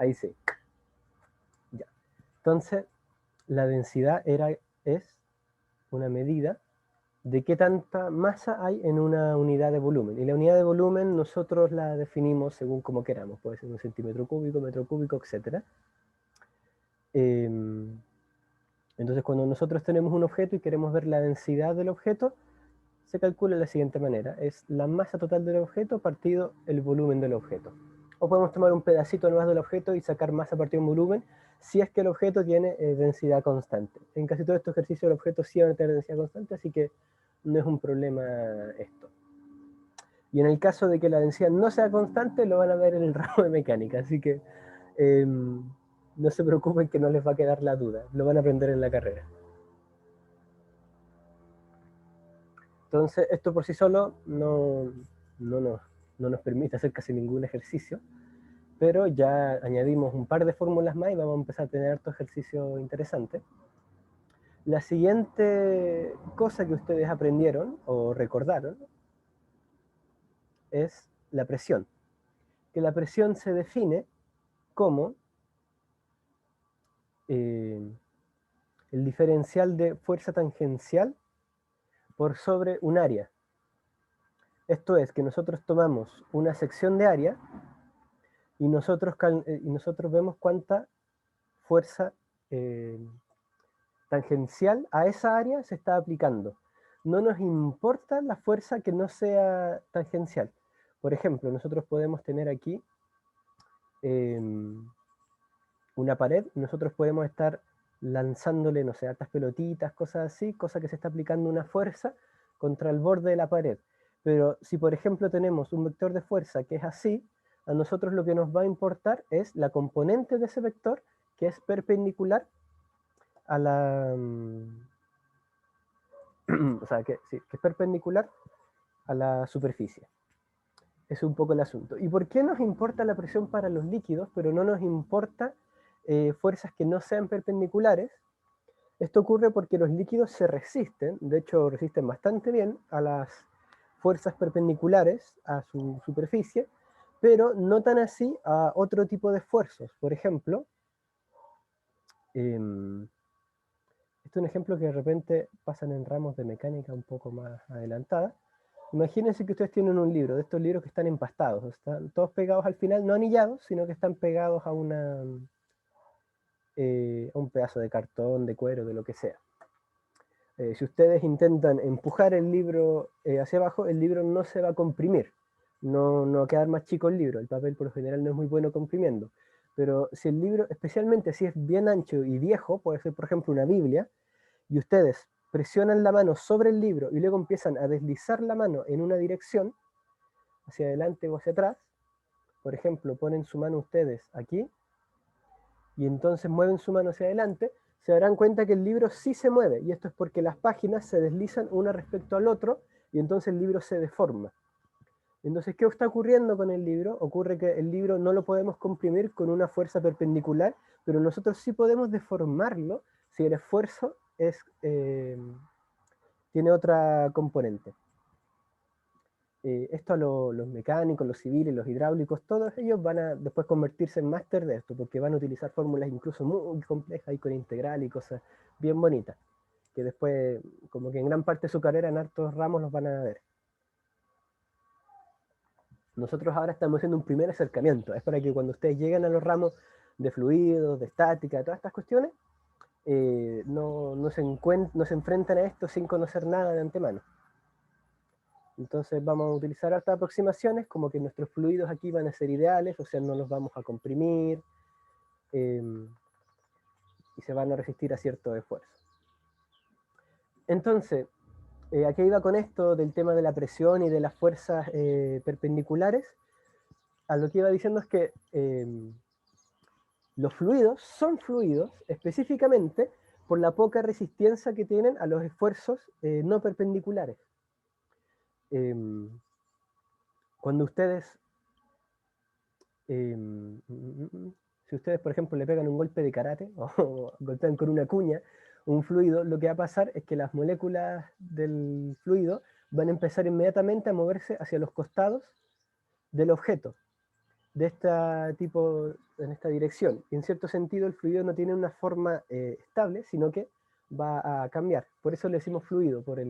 Ahí sí. Ya. Entonces, la densidad es una medida de qué tanta masa hay en una unidad de volumen. Y la unidad de volumen nosotros la definimos según como queramos. Puede ser un centímetro cúbico, metro cúbico, etc. Entonces, cuando nosotros tenemos un objeto y queremos ver la densidad del objeto, se calcula de la siguiente manera. Es la masa total del objeto partido el volumen del objeto. O podemos tomar un pedacito nomás del objeto y sacar masa partido un volumen, si es que el objeto tiene densidad constante. En casi todo estos ejercicios el objeto sí va a tener densidad constante, así que no es un problema esto. Y en el caso de que la densidad no sea constante, lo van a ver en el ramo de mecánica, así que no se preocupen que no les va a quedar la duda, lo van a aprender en la carrera. Entonces, esto por sí solo no nos permite hacer casi ningún ejercicio, pero ya añadimos un par de fórmulas más y vamos a empezar a tener harto ejercicio interesante. La siguiente cosa que ustedes aprendieron o recordaron es la presión. Que la presión se define como el diferencial de fuerza tangencial por sobre un área. Esto es que nosotros tomamos una sección de área y nosotros vemos cuánta fuerza tangencial a esa área se está aplicando. No nos importa la fuerza que no sea tangencial. Por ejemplo, nosotros podemos tener aquí una pared y nosotros podemos estar lanzándole, no sé, hartas pelotitas, cosas así, cosa que se está aplicando una fuerza contra el borde de la pared. Pero si, por ejemplo, tenemos un vector de fuerza que es así, a nosotros lo que nos va a importar es la componente de ese vector que es perpendicular a la... o sea, que es perpendicular a la superficie. Es un poco el asunto. ¿Y por qué nos importa la presión para los líquidos, pero no nos importa fuerzas que no sean perpendiculares? Esto ocurre porque los líquidos se resisten, de hecho resisten bastante bien a las fuerzas perpendiculares a su superficie, pero no tan así a otro tipo de esfuerzos. Por ejemplo, este es un ejemplo que de repente pasan en ramos de mecánica un poco más adelantada. Imagínense que ustedes tienen un libro, de estos libros que están empastados, están todos pegados al final, no anillados, sino que están pegados a un pedazo de cartón, de cuero, de lo que sea. Si ustedes intentan empujar el libro hacia abajo, el libro no se va a comprimir, no va a quedar más chico el libro, el papel por lo general no es muy bueno comprimiendo. Pero si el libro, especialmente si es bien ancho y viejo, puede ser por ejemplo una Biblia, y ustedes presionan la mano sobre el libro y luego empiezan a deslizar la mano en una dirección, hacia adelante o hacia atrás, por ejemplo, ponen su mano ustedes aquí, y entonces mueven su mano hacia adelante, se darán cuenta que el libro sí se mueve, y esto es porque las páginas se deslizan una respecto al otro, y entonces el libro se deforma. Entonces, ¿qué está ocurriendo con el libro? Ocurre que el libro no lo podemos comprimir con una fuerza perpendicular, pero nosotros sí podemos deformarlo si el esfuerzo tiene otra componente. Esto a los mecánicos, los civiles, los hidráulicos, todos ellos van a después convertirse en máster de esto, porque van a utilizar fórmulas incluso muy complejas y con integral y cosas bien bonitas, que después, como que en gran parte de su carrera, en hartos ramos los van a ver. Nosotros ahora estamos haciendo un primer acercamiento, es para que cuando ustedes lleguen a los ramos de fluidos, de estática, todas estas cuestiones, no se enfrentan a esto sin conocer nada de antemano. Entonces vamos a utilizar estas aproximaciones como que nuestros fluidos aquí van a ser ideales, o sea, no los vamos a comprimir y se van a resistir a cierto esfuerzo. Entonces, ¿a qué iba con esto del tema de la presión y de las fuerzas perpendiculares? A lo que iba diciendo es que los fluidos son fluidos específicamente por la poca resistencia que tienen a los esfuerzos no perpendiculares. Cuando ustedes si ustedes, por ejemplo, le pegan un golpe de karate o golpean con una cuña un fluido, lo que va a pasar es que las moléculas del fluido van a empezar inmediatamente a moverse hacia los costados del objeto. de este tipo, en esta dirección. Y en cierto sentido el fluido no tiene una forma estable, sino que va a cambiar. Por eso le decimos fluido, por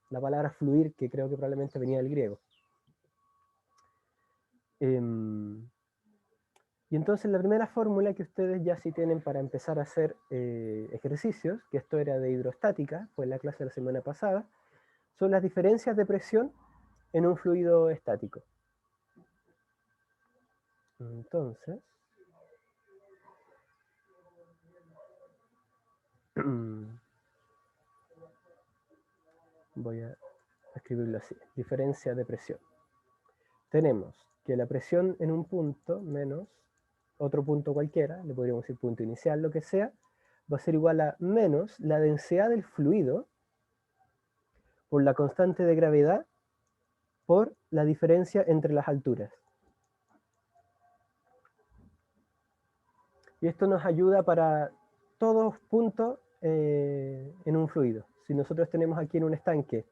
la palabra fluir, que creo que probablemente venía del griego. Y entonces la primera fórmula que ustedes ya sí tienen para empezar a hacer ejercicios, que esto era de hidrostática, fue en la clase de la semana pasada, son las diferencias de presión en un fluido estático. Entonces, voy a escribirlo así, diferencia de presión. Tenemos que la presión en un punto menos otro punto cualquiera, le podríamos decir punto inicial, lo que sea, va a ser igual a menos la densidad del fluido por la constante de gravedad por la diferencia entre las alturas. Y esto nos ayuda para todos puntos en un fluido. Si nosotros tenemos aquí en un estanque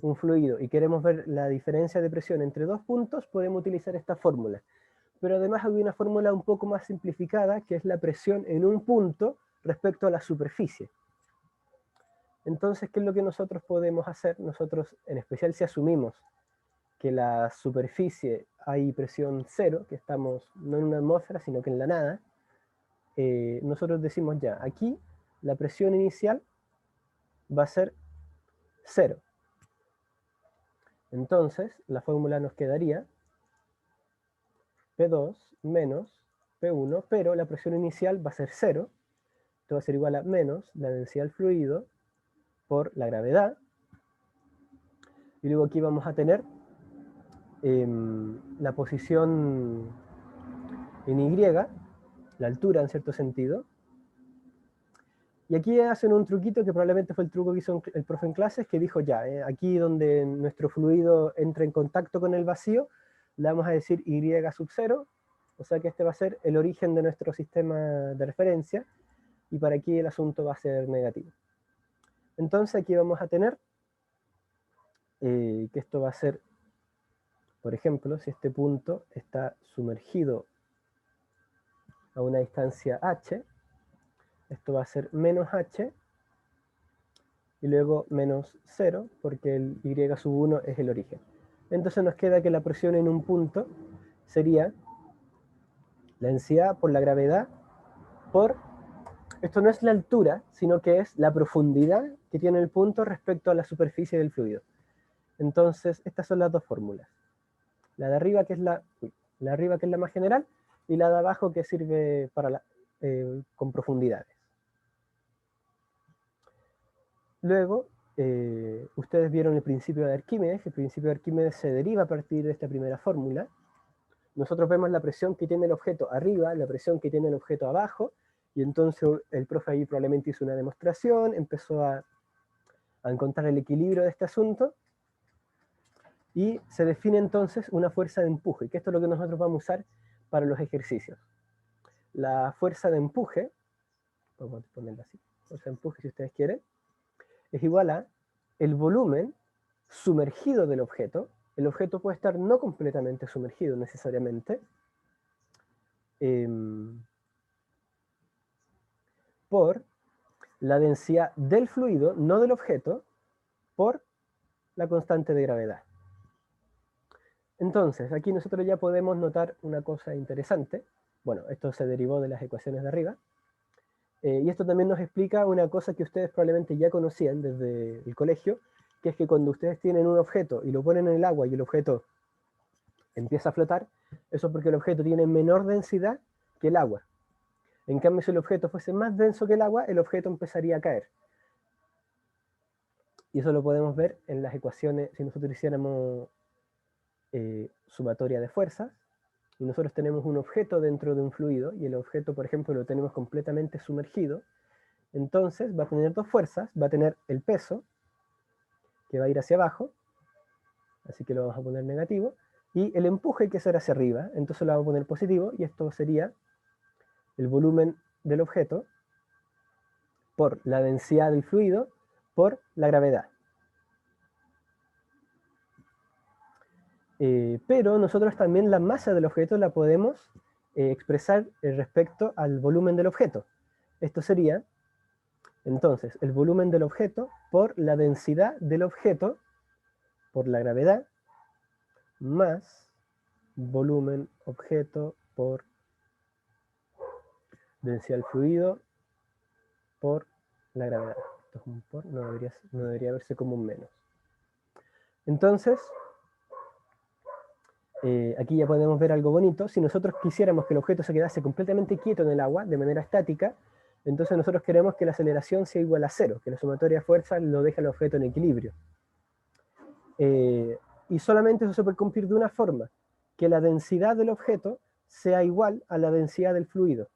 un fluido y queremos ver la diferencia de presión entre dos puntos, podemos utilizar esta fórmula. Pero además hay una fórmula un poco más simplificada, que es la presión en un punto respecto a la superficie. Entonces, ¿qué es lo que nosotros podemos hacer? Nosotros, en especial si asumimos que la superficie hay presión cero, que estamos no en una atmósfera, sino que en la nada, nosotros decimos ya, aquí la presión inicial va a ser cero. Entonces, la fórmula nos quedaría P2 menos P1, pero la presión inicial va a ser cero. Esto va a ser igual a menos la densidad del fluido por la gravedad. Y luego aquí vamos a tener la posición en Y, la altura en cierto sentido. Y aquí hacen un truquito que probablemente fue el truco que hizo el profe en clases, que dijo ya, aquí donde nuestro fluido entra en contacto con el vacío, le vamos a decir Y sub 0, o sea que este va a ser el origen de nuestro sistema de referencia, y para aquí el asunto va a ser negativo. Entonces aquí vamos a tener que esto va a ser, por ejemplo, si este punto está sumergido a una distancia h, esto va a ser menos h, y luego menos 0, porque el y sub 1 es el origen. Entonces nos queda que la presión en un punto sería la densidad por la gravedad por, esto no es la altura, sino que es la profundidad que tiene el punto respecto a la superficie del fluido. Entonces, estas son las dos fórmulas. La de arriba, que es la de arriba, que es la más general, y la de abajo, que sirve para con profundidades. Luego, ustedes vieron el principio de Arquímedes. El principio de Arquímedes se deriva a partir de esta primera fórmula. Nosotros vemos la presión que tiene el objeto arriba, la presión que tiene el objeto abajo, y entonces el profe ahí probablemente hizo una demostración, empezó a encontrar el equilibrio de este asunto, y se define entonces una fuerza de empuje, que esto es lo que nosotros vamos a usar para los ejercicios. La fuerza de empuje, vamos a ponerla así, fuerza de empuje si ustedes quieren, es igual a el volumen sumergido del objeto. El objeto puede estar no completamente sumergido necesariamente, por la densidad del fluido, no del objeto, por la constante de gravedad. Entonces, aquí nosotros ya podemos notar una cosa interesante. Bueno, esto se derivó de las ecuaciones de arriba. Y esto también nos explica una cosa que ustedes probablemente ya conocían desde el colegio, que es que cuando ustedes tienen un objeto y lo ponen en el agua y el objeto empieza a flotar, eso es porque el objeto tiene menor densidad que el agua. En cambio, si el objeto fuese más denso que el agua, el objeto empezaría a caer. Y eso lo podemos ver en las ecuaciones, si nosotros hiciéramos sumatoria de fuerzas, y nosotros tenemos un objeto dentro de un fluido, y el objeto, por ejemplo, lo tenemos completamente sumergido, entonces va a tener dos fuerzas, va a tener el peso, que va a ir hacia abajo, así que lo vamos a poner negativo, y el empuje, que será hacia arriba, entonces lo vamos a poner positivo, y esto sería el volumen del objeto por la densidad del fluido por la gravedad. Pero nosotros también la masa del objeto la podemos expresar respecto al volumen del objeto. Esto sería, entonces, el volumen del objeto por la densidad del objeto, por la gravedad, más volumen objeto por densidad del fluido por la gravedad. Esto es un por, no debería verse como un menos. Entonces, aquí ya podemos ver algo bonito. Si nosotros quisiéramos que el objeto se quedase completamente quieto en el agua, de manera estática, entonces nosotros queremos que la aceleración sea igual a cero, que la sumatoria de fuerzas lo deje al objeto en equilibrio. Y solamente eso se puede cumplir de una forma, que la densidad del objeto sea igual a la densidad del fluido.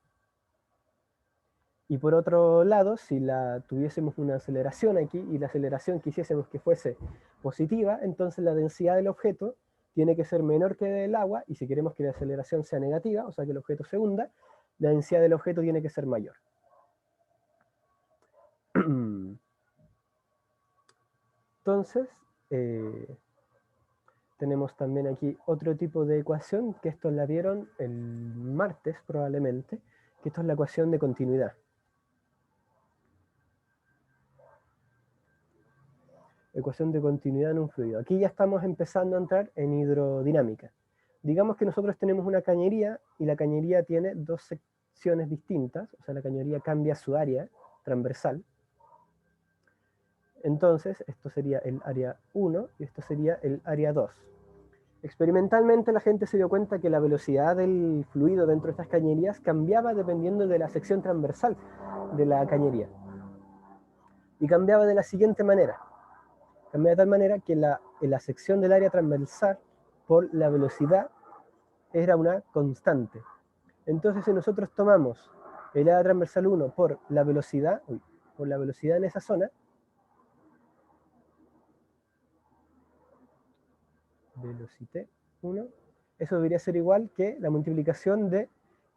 Y por otro lado, si tuviésemos una aceleración aquí y la aceleración quisiésemos que fuese positiva, entonces la densidad del objeto tiene que ser menor que del agua, y si queremos que la aceleración sea negativa, o sea que el objeto se hunda, la densidad del objeto tiene que ser mayor. Entonces, tenemos también aquí otro tipo de ecuación, que esto la vieron el martes probablemente, que esto es la ecuación de continuidad. Ecuación de continuidad en un fluido. Aquí ya estamos empezando a entrar en hidrodinámica. Digamos que nosotros tenemos una cañería y la cañería tiene dos secciones distintas, o sea, la cañería cambia su área transversal. Entonces, esto sería el área 1 y esto sería el área 2. Experimentalmente la gente se dio cuenta que la velocidad del fluido dentro de estas cañerías cambiaba dependiendo de la sección transversal de la cañería. Y cambiaba de la siguiente manera. Cambia de tal manera que la sección del área transversal por la velocidad era una constante. Entonces, si nosotros tomamos el área transversal 1 por la velocidad en esa zona, velocidad 1, eso debería ser igual que la multiplicación de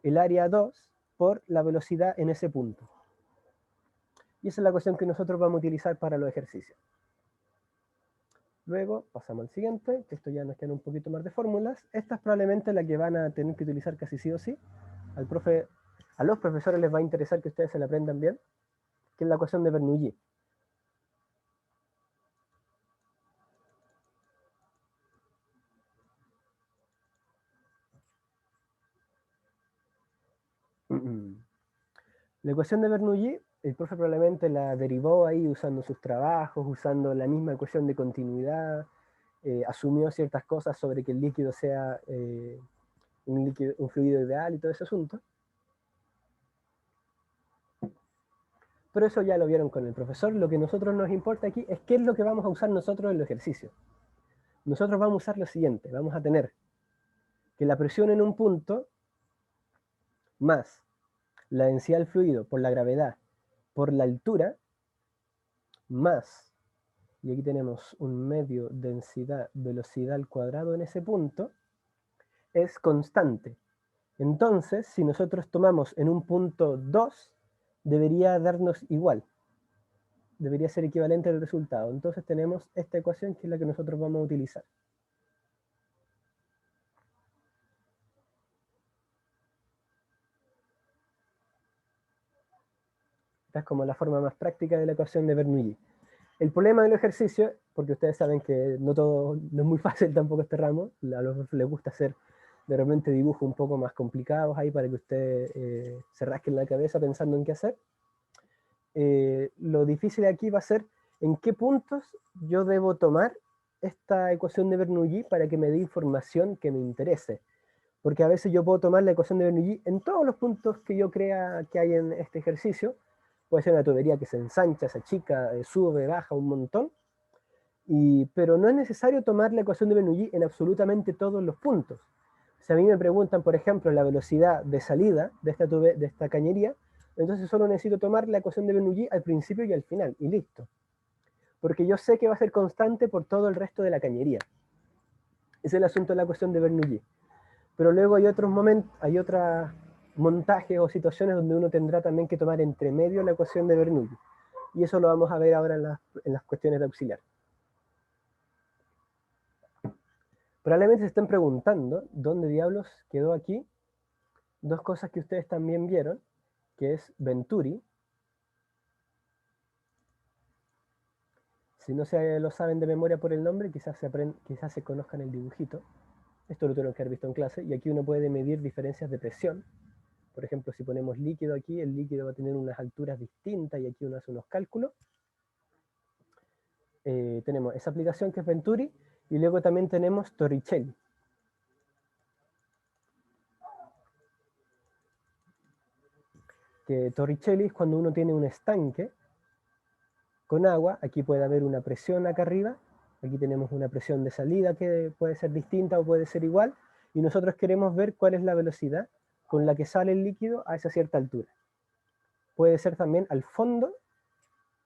el área 2 por la velocidad en ese punto. Y esa es la ecuación que nosotros vamos a utilizar para los ejercicios. Luego pasamos al siguiente, que esto ya nos queda un poquito más de fórmulas. Esta es probablemente la que van a tener que utilizar casi sí o sí. A los profesores les va a interesar que ustedes se la aprendan bien, que es la ecuación de Bernoulli. La ecuación de Bernoulli, el profe probablemente la derivó ahí usando sus trabajos, usando la misma ecuación de continuidad, asumió ciertas cosas sobre que el líquido sea un fluido ideal y todo ese asunto. Pero eso ya lo vieron con el profesor. Lo que a nosotros nos importa aquí es qué es lo que vamos a usar nosotros en los ejercicios. Nosotros vamos a usar lo siguiente. Vamos a tener que la presión en un punto más la densidad del fluido por la gravedad por la altura más, y aquí tenemos un medio densidad velocidad al cuadrado en ese punto, es constante. Entonces, si nosotros tomamos en un punto 2, debería darnos igual. Debería ser equivalente al resultado. Entonces tenemos esta ecuación que es la que nosotros vamos a utilizar. Esta es como la forma más práctica de la ecuación de Bernoulli. El problema del ejercicio, porque ustedes saben que no es muy fácil tampoco este ramo, a los les gusta hacer de repente dibujos un poco más complicados ahí para que ustedes se rasquen la cabeza pensando en qué hacer. Lo difícil aquí va a ser en qué puntos yo debo tomar esta ecuación de Bernoulli para que me dé información que me interese. Porque a veces yo puedo tomar la ecuación de Bernoulli en todos los puntos que yo crea que hay en este ejercicio. Puede ser una tubería que se ensancha, se achica, sube, baja un montón. Pero no es necesario tomar la ecuación de Bernoulli en absolutamente todos los puntos. Si a mí me preguntan, por ejemplo, la velocidad de salida de esta cañería, entonces solo necesito tomar la ecuación de Bernoulli al principio y al final, y listo. Porque yo sé que va a ser constante por todo el resto de la cañería. Ese es el asunto de la ecuación de Bernoulli. Pero luego hay otros momentos, hay otros montajes o situaciones donde uno tendrá también que tomar entre medio la ecuación de Bernoulli. Y eso lo vamos a ver ahora en las cuestiones de auxiliar. Probablemente se estén preguntando dónde diablos quedó aquí dos cosas que ustedes también vieron, que es Venturi. Si no se lo saben de memoria por el nombre, quizás se conozcan el dibujito. Esto lo tuvieron que haber visto en clase. Y aquí uno puede medir diferencias de presión. Por ejemplo, si ponemos líquido aquí, el líquido va a tener unas alturas distintas y aquí uno hace unos cálculos. Tenemos esa aplicación que es Venturi y luego también tenemos Torricelli. Que Torricelli es cuando uno tiene un estanque con agua. Aquí puede haber una presión acá arriba. Aquí tenemos una presión de salida que puede ser distinta o puede ser igual. Y nosotros queremos ver cuál es la velocidad con la que sale el líquido a esa cierta altura. Puede ser también al fondo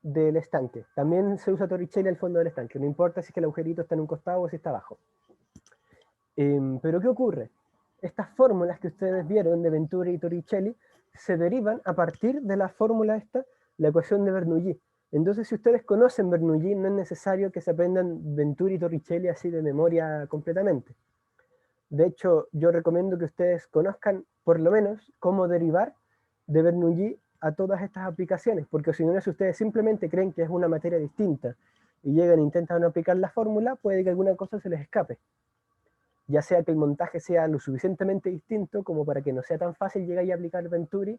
del estanque. También se usa Torricelli al fondo del estanque. No importa si es que el agujerito está en un costado o si está abajo. Pero ¿qué ocurre? Estas fórmulas que ustedes vieron de Venturi y Torricelli se derivan a partir de la fórmula esta, la ecuación de Bernoulli. Entonces, si ustedes conocen Bernoulli, no es necesario que se aprendan Venturi y Torricelli así de memoria completamente. De hecho, yo recomiendo que ustedes conozcan por lo menos cómo derivar de Bernoulli a todas estas aplicaciones, porque si no, si ustedes simplemente creen que es una materia distinta y llegan e intentan aplicar la fórmula, puede que alguna cosa se les escape. Ya sea que el montaje sea lo suficientemente distinto como para que no sea tan fácil llegar y aplicar Venturi,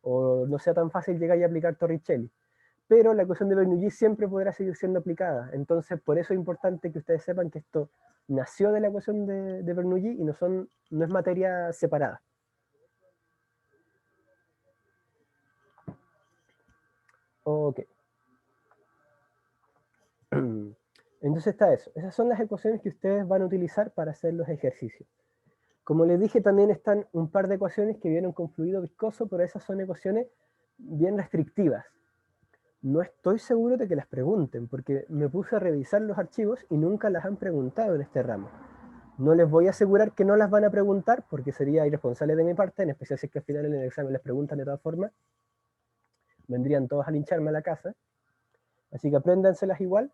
o no sea tan fácil llegar y aplicar Torricelli. Pero la ecuación de Bernoulli siempre podrá seguir siendo aplicada. Entonces, por eso es importante que ustedes sepan que esto nació de la ecuación de Bernoulli y no es materia separada. Ok. Entonces está eso. Esas son las ecuaciones que ustedes van a utilizar para hacer los ejercicios. Como les dije, también están un par de ecuaciones que vienen con fluido viscoso, pero esas son ecuaciones bien restrictivas. No estoy seguro de que las pregunten, porque me puse a revisar los archivos y nunca las han preguntado en este ramo. No les voy a asegurar que no las van a preguntar, porque sería irresponsable de mi parte, en especial si es que al final en el examen les preguntan de todas formas. Vendrían todos a lincharme a la casa. Así que apréndanselas igual,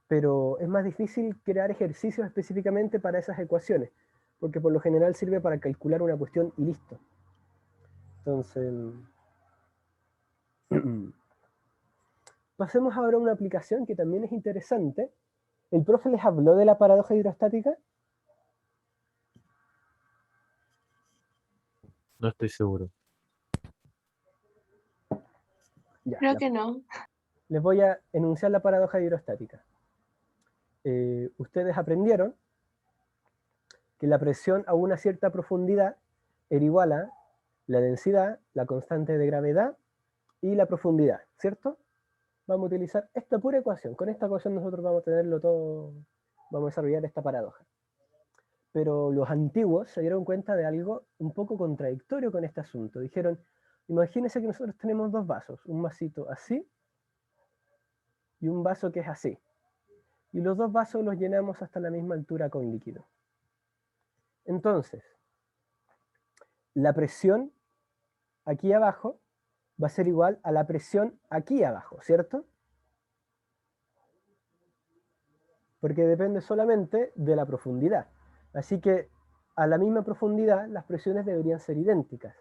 pero es más difícil crear ejercicios específicamente para esas ecuaciones, porque por lo general sirve para calcular una cuestión y listo. Entonces, pasemos ahora a una aplicación que también es interesante. ¿El profe les habló de la paradoja hidrostática? No estoy seguro. Ya, Creo que no. les voy a enunciar la paradoja hidrostática. Ustedes aprendieron que la presión a una cierta profundidad era igual a la densidad, la constante de gravedad y la profundidad, ¿cierto? Vamos a utilizar esta pura ecuación. Con esta ecuación nosotros vamos a tenerlo todo, vamos a desarrollar esta paradoja. Pero los antiguos se dieron cuenta de algo un poco contradictorio con este asunto. Dijeron, imagínense que nosotros tenemos dos vasos, un vasito así y un vaso que es así. Y los dos vasos los llenamos hasta la misma altura con líquido. Entonces, la presión aquí abajo va a ser igual a la presión aquí abajo, ¿cierto? Porque depende solamente de la profundidad. Así que a la misma profundidad las presiones deberían ser idénticas.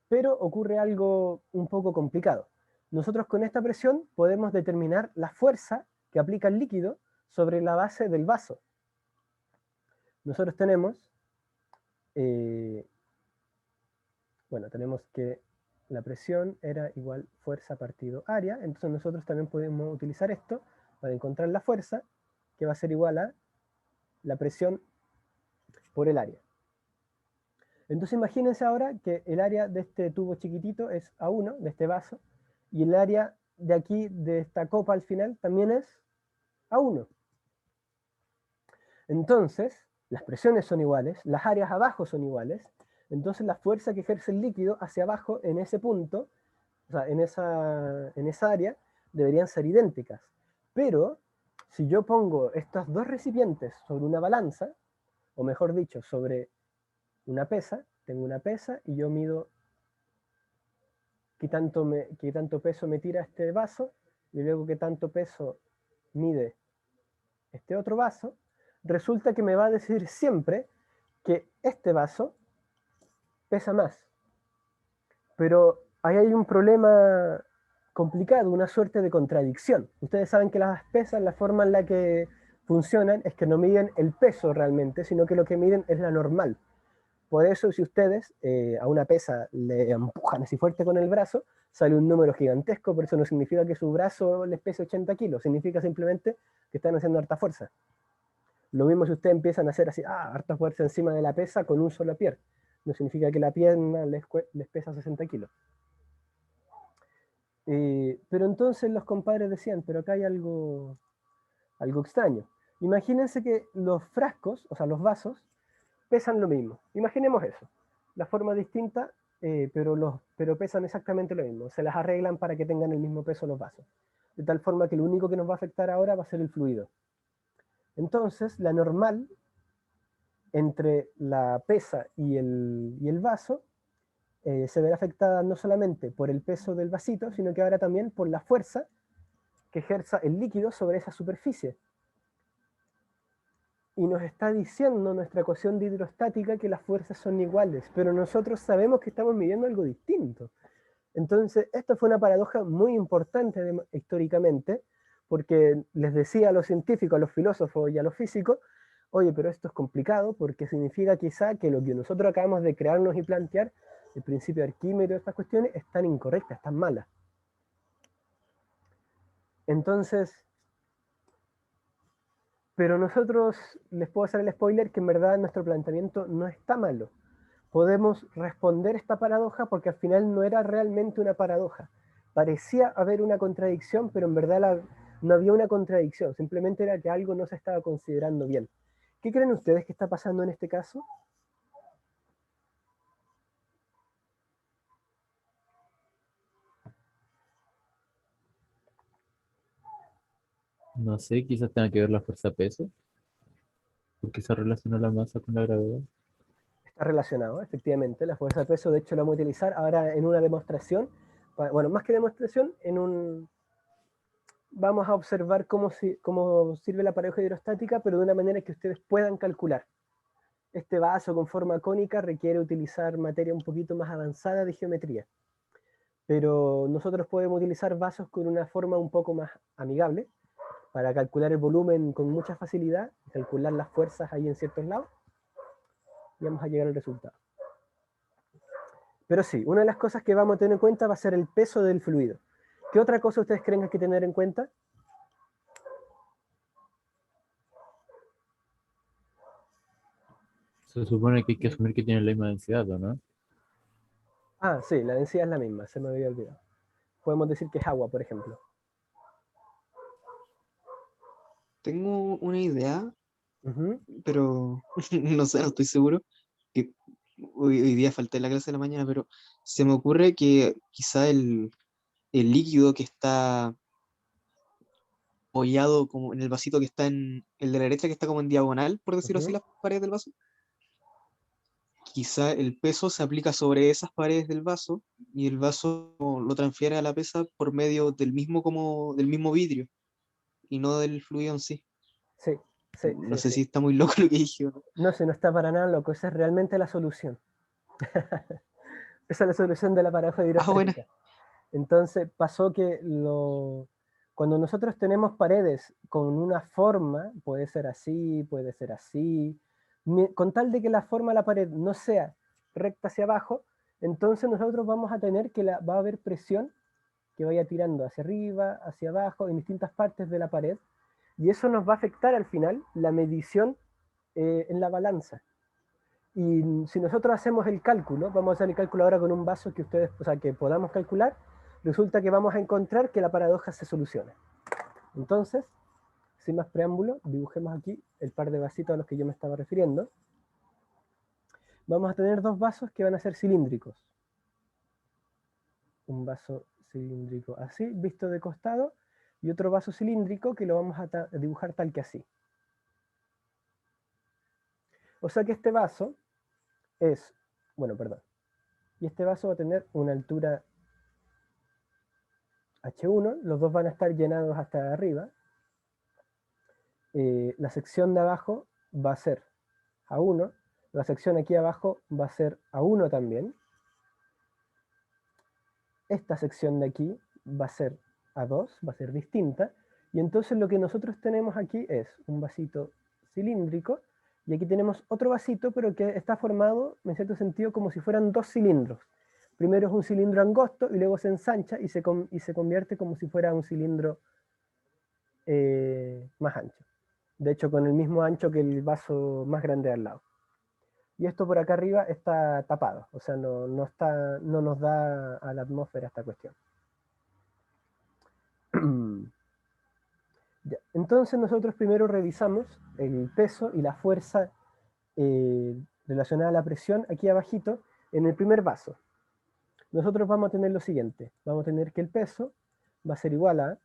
Pero ocurre algo un poco complicado. Nosotros con esta presión podemos determinar la fuerza que aplica el líquido sobre la base del vaso. Nosotros tenemos, tenemos que la presión era igual fuerza partido área, entonces nosotros también podemos utilizar esto para encontrar la fuerza, que va a ser igual a la presión por el área. Entonces imagínense ahora que el área de este tubo chiquitito es A1, de este vaso, y el área de aquí, de esta copa al final, también es A1. Entonces, las presiones son iguales, las áreas abajo son iguales, entonces la fuerza que ejerce el líquido hacia abajo en ese punto, o sea, en esa área, deberían ser idénticas. Pero, si yo pongo estos dos recipientes sobre una balanza, o mejor dicho, sobre una pesa, tengo una pesa y yo mido qué tanto peso me tira este vaso y luego qué tanto peso mide este otro vaso, resulta que me va a decir siempre que este vaso pesa más. Pero ahí hay un problema complicado, una suerte de contradicción. Ustedes saben que las pesas, la forma en la que funcionan es que no miden el peso realmente, sino que lo que miden es la normal. Por eso, si ustedes a una pesa le empujan así fuerte con el brazo, sale un número gigantesco, pero eso no significa que su brazo les pese 80 kilos, significa simplemente que están haciendo harta fuerza. Lo mismo si ustedes empiezan a hacer así, harta fuerza encima de la pesa con un solo pie. No significa que la pierna les pesa 60 kilos. Pero entonces los compadres decían, pero acá hay algo extraño. Imagínense que los frascos, o sea, los vasos, pesan lo mismo. Imaginemos eso. La forma distinta, pero pesan exactamente lo mismo. Se las arreglan para que tengan el mismo peso los vasos. De tal forma que lo único que nos va a afectar ahora va a ser el fluido. Entonces, la normal entre la pesa y el vaso se verá afectada no solamente por el peso del vasito, sino que ahora también por la fuerza que ejerza el líquido sobre esa superficie. Y nos está diciendo nuestra ecuación de hidrostática que las fuerzas son iguales, pero nosotros sabemos que estamos midiendo algo distinto. Entonces, esto fue una paradoja muy importante históricamente, porque les decía a los científicos, a los filósofos y a los físicos, oye, pero esto es complicado porque significa quizá que lo que nosotros acabamos de crearnos y plantear, el principio de Arquímedes, estas cuestiones, están incorrectas, están malas. Entonces, pero nosotros les puedo hacer el spoiler que en verdad nuestro planteamiento no está malo. Podemos responder esta paradoja porque al final no era realmente una paradoja. Parecía haber una contradicción, pero en verdad no había una contradicción, simplemente era que algo no se estaba considerando bien. ¿Qué creen ustedes que está pasando en este caso? No sé, quizás tenga que ver la fuerza peso, porque se relaciona la masa con la gravedad. Está relacionado, efectivamente. La fuerza de peso, de hecho, la vamos a utilizar ahora en una demostración. Bueno, más que demostración, vamos a observar cómo sirve la paradoja hidrostática, pero de una manera que ustedes puedan calcular. Este vaso con forma cónica requiere utilizar materia un poquito más avanzada de geometría, pero nosotros podemos utilizar vasos con una forma un poco más amigable para calcular el volumen con mucha facilidad, calcular las fuerzas ahí en ciertos lados y vamos a llegar al resultado. Pero sí, una de las cosas que vamos a tener en cuenta va a ser el peso del fluido. ¿Qué otra cosa ustedes creen que hay que tener en cuenta? Se supone que hay que asumir que tienen la misma densidad, ¿o no? Ah, sí, la densidad es la misma, se me había olvidado. Podemos decir que es agua, por ejemplo. Tengo una idea, Ujú, pero no sé, no estoy seguro. Que hoy día falté la clase de la mañana, pero se me ocurre que quizá el líquido que está apoyado como en el vasito que está en el de la derecha, que está como en diagonal, por decirlo así, ujú. las paredes del vaso, quizá el peso se aplica sobre esas paredes del vaso y el vaso lo transfiere a la pesa por medio del mismo vidrio y no del fluido en sí. Sí, sí, No sí, sé sí. si está muy loco lo que dije o no. No, si no está para nada loco, esa es realmente la solución. Esa es la solución de la paradoja Ah, bueno. hidrostática. Entonces pasó que cuando nosotros tenemos paredes con una forma, puede ser así, con tal de que la forma de la pared no sea recta hacia abajo, entonces nosotros vamos a tener que va a haber presión que vaya tirando hacia arriba, hacia abajo, en distintas partes de la pared, y eso nos va a afectar al final la medición en la balanza. Y si nosotros hacemos el cálculo, vamos a hacer el cálculo ahora con un vaso que ustedes, o sea, que podamos calcular, resulta que vamos a encontrar que la paradoja se soluciona. Entonces, sin más preámbulo, dibujemos aquí el par de vasitos a los que yo me estaba refiriendo. Vamos a tener dos vasos que van a ser cilíndricos. Un vaso cilíndrico así, visto de costado, y otro vaso cilíndrico que lo vamos a dibujar tal que así. O sea que este vaso es, bueno, perdón, y este vaso va a tener una altura H1, los dos van a estar llenados hasta arriba. La sección de abajo va a ser A1, la sección aquí abajo va a ser A1 también, esta sección de aquí va a ser A2, va a ser distinta, y entonces lo que nosotros tenemos aquí es un vasito cilíndrico, y aquí tenemos otro vasito, pero que está formado, en cierto sentido, como si fueran dos cilindros. Primero es un cilindro angosto, y luego se ensancha y se convierte como si fuera un cilindro más ancho. De hecho, con el mismo ancho que el vaso más grande al lado. Y esto por acá arriba está tapado, o sea, no nos da a la atmósfera esta cuestión. Ya. Entonces nosotros primero revisamos el peso y la fuerza relacionada a la presión aquí abajito en el primer vaso. Nosotros vamos a tener lo siguiente, vamos a tener que el peso va a ser igual a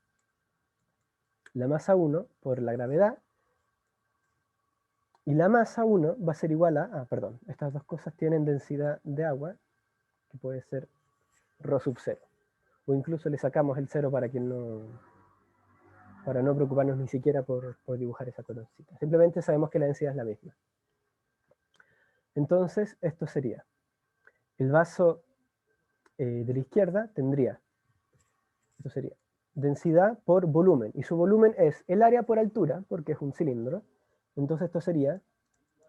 la masa 1 por la gravedad, y la masa 1 va a ser igual a, perdón, estas dos cosas tienen densidad de agua, que puede ser ρ sub 0, o incluso le sacamos el 0 para no preocuparnos ni siquiera por dibujar esa coloncita. Simplemente sabemos que la densidad es la misma. Entonces, esto sería, el vaso de la izquierda tendría, esto sería, densidad por volumen, y su volumen es el área por altura, porque es un cilindro. Entonces esto sería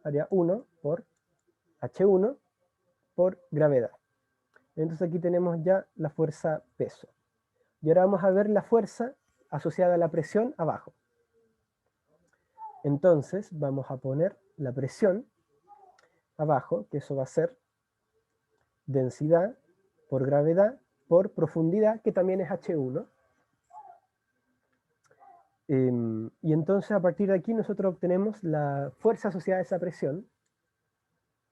área 1 por H1 por gravedad. Entonces aquí tenemos ya la fuerza peso. Y ahora vamos a ver la fuerza asociada a la presión abajo. Entonces vamos a poner la presión abajo, que eso va a ser densidad por gravedad por profundidad, que también es H1. Y entonces a partir de aquí nosotros obtenemos la fuerza asociada a esa presión,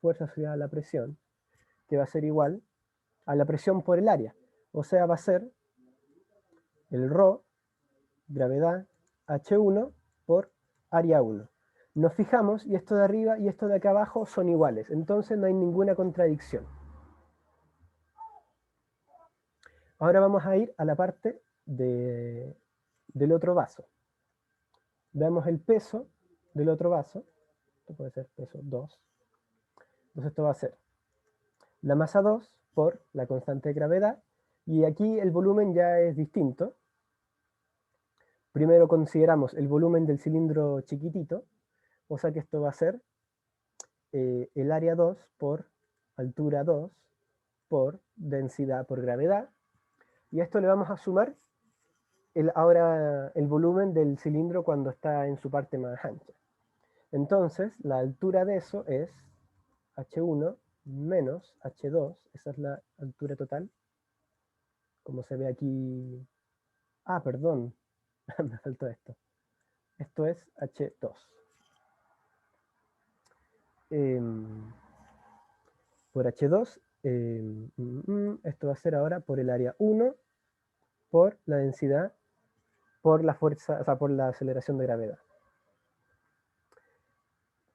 fuerza asociada a la presión, que va a ser igual a la presión por el área. O sea, va a ser el ρ, gravedad, H1 por área 1. Nos fijamos y esto de arriba y esto de acá abajo son iguales, entonces no hay ninguna contradicción. Ahora vamos a ir a la parte del otro vaso. Veamos el peso del otro vaso. Esto puede ser peso 2. Entonces esto va a ser la masa 2 por la constante de gravedad. Y aquí el volumen ya es distinto. Primero consideramos el volumen del cilindro chiquitito. O sea que esto va a ser el área 2 por altura 2 por densidad por gravedad. Y a esto le vamos a sumar ahora el volumen del cilindro cuando está en su parte más ancha. Entonces, la altura de eso es H1 menos H2, esa es la altura total, como se ve aquí. Ah, perdón, me faltó esto. Esto es H2. Por H2, esto va a ser ahora por el área 1, por la densidad, por la fuerza, o sea, por la aceleración de gravedad.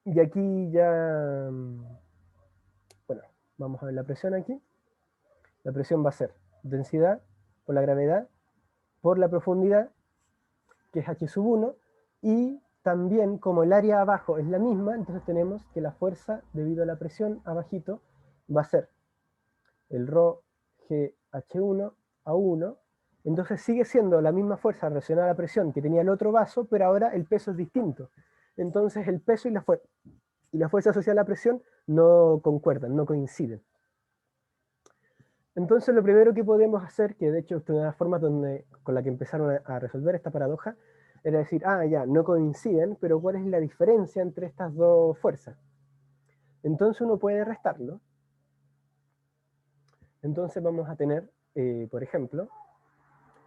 Y aquí ya, bueno, vamos a ver la presión aquí. La presión va a ser densidad por la gravedad, por la profundidad, que es H sub 1, y también como el área abajo es la misma, entonces tenemos que la fuerza debido a la presión abajito va a ser el ρ g H1 a 1, entonces sigue siendo la misma fuerza relacionada a la presión que tenía el otro vaso, pero ahora el peso es distinto. Entonces el peso y la fuerza asociada a la presión no concuerdan, no coinciden. Entonces lo primero que podemos hacer, que de hecho es una de las formas con la que empezaron a resolver esta paradoja, era decir, ya, no coinciden, pero ¿cuál es la diferencia entre estas dos fuerzas? Entonces uno puede restarlo. Entonces vamos a tener, por ejemplo,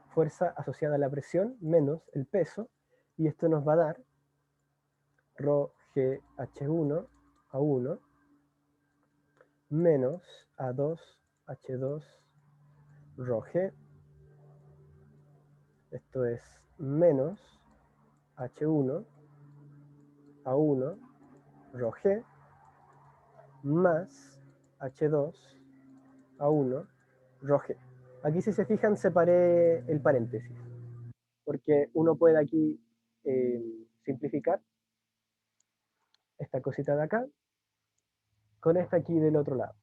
fuerza asociada a la presión menos el peso, y esto nos va a dar ρ g H1 a 1 menos A2 H2 ρ g. Esto es menos H1 a 1 ρ g más H2 a 1 ρ g. Aquí si se fijan separé el paréntesis, porque uno puede aquí simplificar esta cosita de acá con esta aquí del otro lado.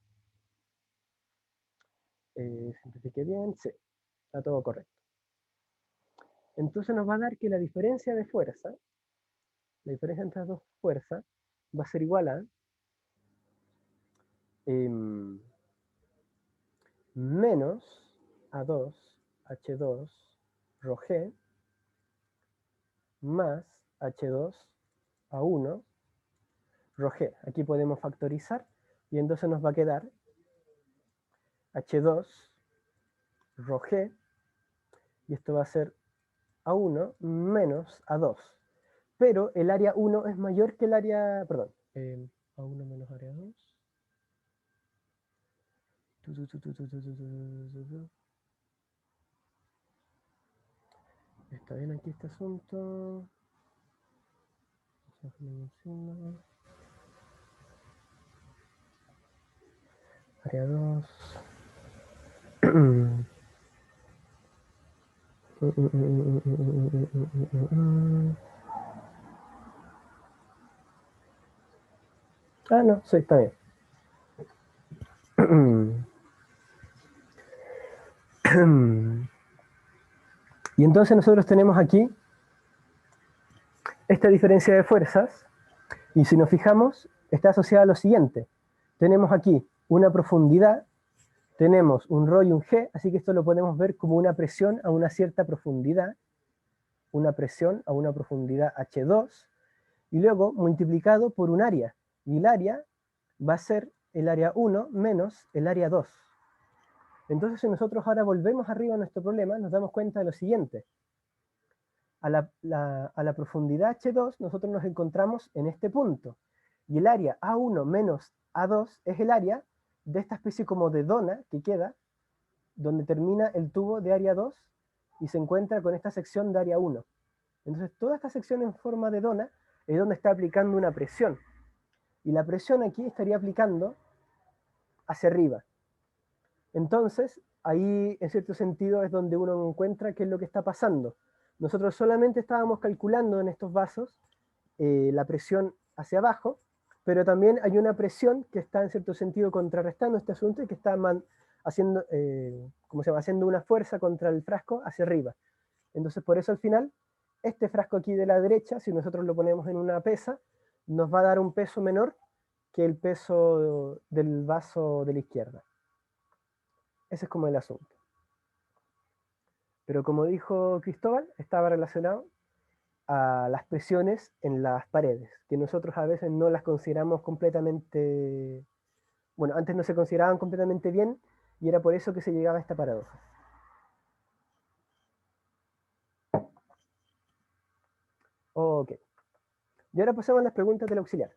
Simplifique bien, sí, está todo correcto. Entonces nos va a dar que la diferencia de fuerza, la diferencia entre las dos fuerzas, va a ser igual a menos A2, H2, rho G, más H2, A1, rho G. Aquí podemos factorizar y entonces nos va a quedar H2, rho G, y esto va a ser A1 menos A2. Pero el área 1 es mayor que el área, perdón, A1 menos área 2. Está bien aquí este asunto. Área 2. Ah, no, sí, está bien. Y entonces nosotros tenemos aquí esta diferencia de fuerzas, y si nos fijamos, está asociada a lo siguiente. Tenemos aquí una profundidad, tenemos un ρ y un g, así que esto lo podemos ver como una presión a una cierta profundidad, una presión a una profundidad H2, y luego multiplicado por un área, y el área va a ser el área 1 menos el área 2. Entonces si nosotros ahora volvemos arriba a nuestro problema, nos damos cuenta de lo siguiente. A la profundidad H2 nosotros nos encontramos en este punto, y el área A1 menos A2 es el área de esta especie como de dona que queda, donde termina el tubo de área 2 y se encuentra con esta sección de área 1. Entonces toda esta sección en forma de dona es donde está aplicando una presión, y la presión aquí estaría aplicando hacia arriba. Entonces, ahí en cierto sentido es donde uno encuentra qué es lo que está pasando. Nosotros solamente estábamos calculando en estos vasos la presión hacia abajo, pero también hay una presión que está en cierto sentido contrarrestando este asunto y que está haciendo, ¿cómo se llama? Haciendo una fuerza contra el frasco hacia arriba. Entonces, por eso al final, este frasco aquí de la derecha, si nosotros lo ponemos en una pesa, nos va a dar un peso menor que el peso del vaso de la izquierda. Ese es como el asunto. Pero como dijo Cristóbal, estaba relacionado a las presiones en las paredes, que nosotros a veces no las consideramos completamente, bueno, antes no se consideraban completamente bien, y era por eso que se llegaba a esta paradoja. Ok. Y ahora pasamos a las preguntas del auxiliar.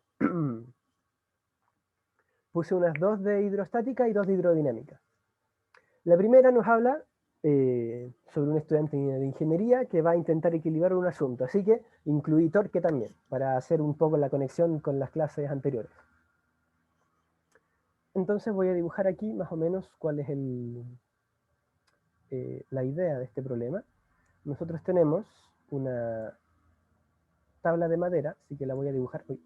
Puse unas dos de hidrostática y dos de hidrodinámica. La primera nos habla sobre un estudiante de ingeniería que va a intentar equilibrar un asunto, así que incluí torque también, para hacer un poco la conexión con las clases anteriores. Entonces voy a dibujar aquí más o menos cuál es la idea de este problema. Nosotros tenemos una tabla de madera, así que la voy a dibujar. Uy.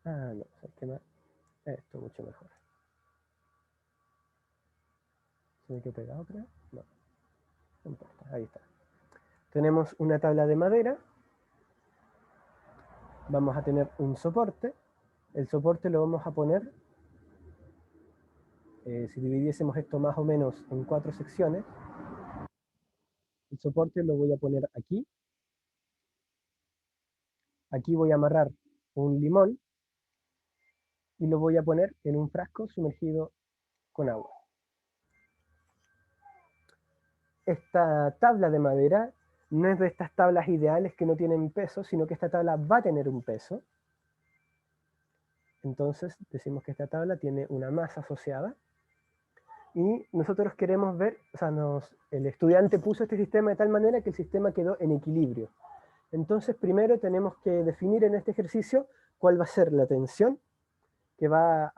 Ah, no, ¿sabes qué más? Esto mucho mejor. ¿Se me quedó pegado, creo? No, no importa, ahí está. Tenemos una tabla de madera. Vamos a tener un soporte. El soporte lo vamos a poner, si dividiésemos esto más o menos en 4 secciones, el soporte lo voy a poner aquí. Aquí voy a amarrar un limón y lo voy a poner en un frasco sumergido con agua. Esta tabla de madera no es de estas tablas ideales que no tienen peso, sino que esta tabla va a tener un peso. Entonces decimos que esta tabla tiene una masa asociada. Y nosotros queremos ver, o sea, el estudiante puso este sistema de tal manera que el sistema quedó en equilibrio. Entonces primero tenemos que definir en este ejercicio cuál va a ser la tensión que va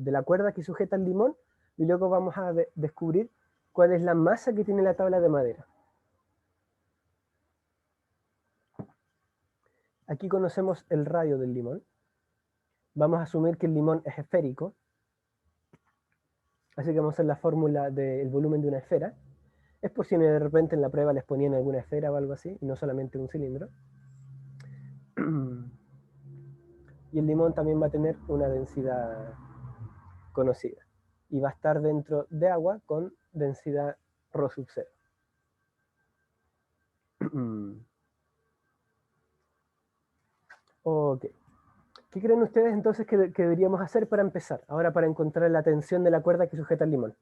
de la cuerda que sujeta el limón, y luego vamos a descubrir cuál es la masa que tiene la tabla de madera. Aquí conocemos el radio del limón. Vamos a asumir que el limón es esférico. Así que vamos a hacer la fórmula del volumen de una esfera. Es posible de repente en la prueba les ponían alguna esfera o algo así, y no solamente un cilindro. Y el limón también va a tener una densidad conocida. Y va a estar dentro de agua con densidad ρ sub 0. Ok. ¿Qué creen ustedes entonces que deberíamos hacer para empezar? Ahora para encontrar la tensión de la cuerda que sujeta el limón.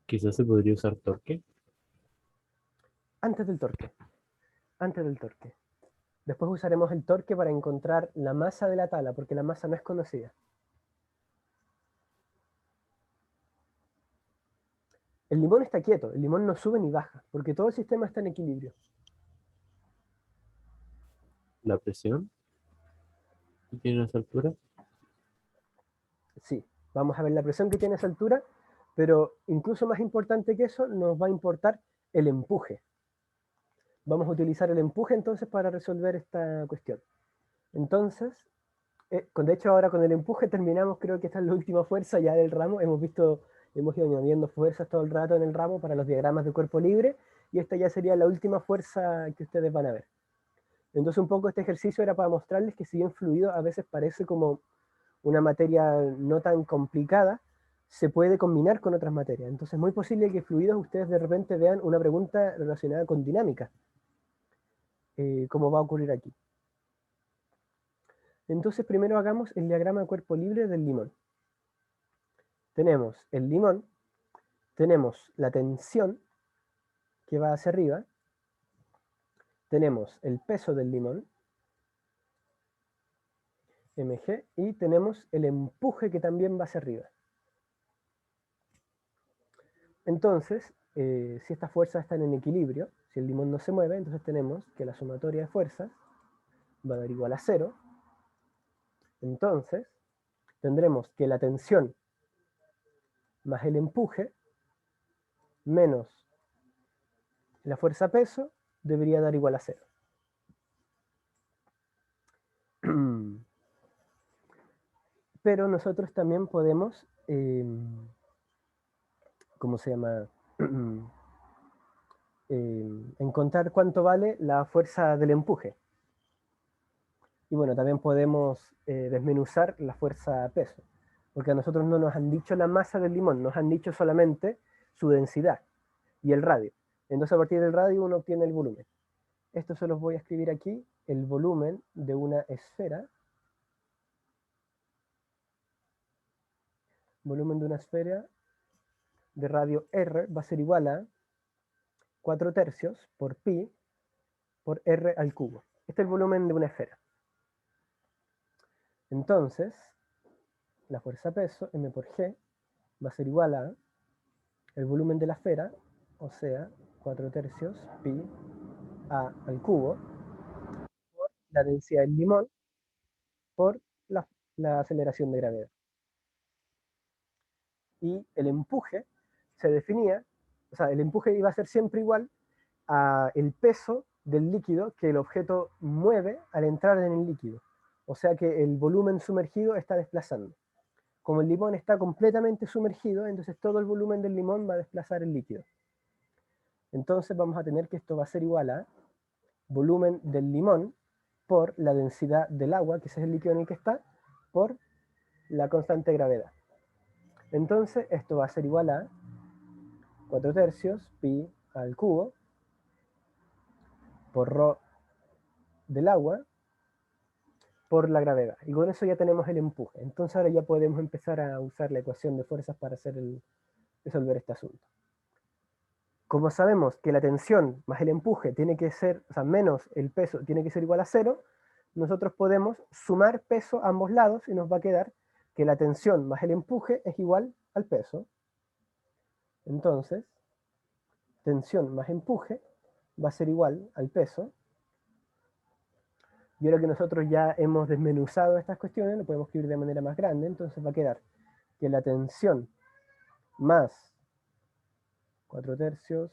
Quizás se podría usar torque. Antes del torque. Antes del torque. Después usaremos el torque para encontrar la masa de la tala, porque la masa no es conocida. El limón está quieto, el limón no sube ni baja, porque todo el sistema está en equilibrio. La presión que tiene esa altura. Sí, vamos a ver la presión que tiene a esa altura, pero incluso más importante que eso, nos va a importar el empuje. Vamos a utilizar el empuje entonces para resolver esta cuestión. Entonces, de hecho ahora con el empuje terminamos, creo que esta es la última fuerza ya del ramo. Hemos ido añadiendo fuerzas todo el rato en el ramo para los diagramas de cuerpo libre, y esta ya sería la última fuerza que ustedes van a ver. Entonces un poco este ejercicio era para mostrarles que si bien fluido a veces parece como una materia no tan complicada, se puede combinar con otras materias. Entonces es muy posible que fluidos ustedes de repente vean una pregunta relacionada con dinámica, como va a ocurrir aquí. Entonces primero hagamos el diagrama de cuerpo libre del limón. Tenemos el limón, tenemos la tensión que va hacia arriba, tenemos el peso del limón, mg, y tenemos el empuje que también va hacia arriba. Entonces, si estas fuerzas están en equilibrio, si el limón no se mueve, entonces tenemos que la sumatoria de fuerzas va a dar igual a 0. Entonces, tendremos que la tensión más el empuje menos la fuerza peso debería dar igual a 0. Pero nosotros también podemos, ¿cómo se llama? Encontrar cuánto vale la fuerza del empuje. Y bueno, también podemos desmenuzar la fuerza peso, porque a nosotros no nos han dicho la masa del limón, nos han dicho solamente su densidad y el radio. Entonces a partir del radio uno obtiene el volumen. Esto se los voy a escribir aquí, el volumen de una esfera. Volumen de una esfera de radio R va a ser igual a 4 tercios por pi por R al cubo. Este es el volumen de una esfera. Entonces, la fuerza peso, m por g, va a ser igual a el volumen de la esfera, o sea, 4 tercios pi a al cubo, por la densidad del limón, por la aceleración de gravedad. Y el empuje se definía, o sea, el empuje iba a ser siempre igual a el peso del líquido que el objeto mueve al entrar en el líquido. O sea que el volumen sumergido está desplazando. Como el limón está completamente sumergido, entonces todo el volumen del limón va a desplazar el líquido. Entonces vamos a tener que esto va a ser igual a volumen del limón por la densidad del agua, que ese es el líquido en el que está, por la constante de gravedad. Entonces esto va a ser igual a 4 tercios pi al cubo por ρ del agua por la gravedad. Y con eso ya tenemos el empuje. Entonces ahora ya podemos empezar a usar la ecuación de fuerzas para resolver este asunto. Como sabemos que la tensión más el empuje tiene que ser, o sea, menos el peso tiene que ser igual a 0, nosotros podemos sumar peso a ambos lados y nos va a quedar que la tensión más el empuje es igual al peso. Entonces, tensión más empuje va a ser igual al peso. Y ahora que nosotros ya hemos desmenuzado estas cuestiones, lo podemos escribir de manera más grande, entonces va a quedar que la tensión más 4/3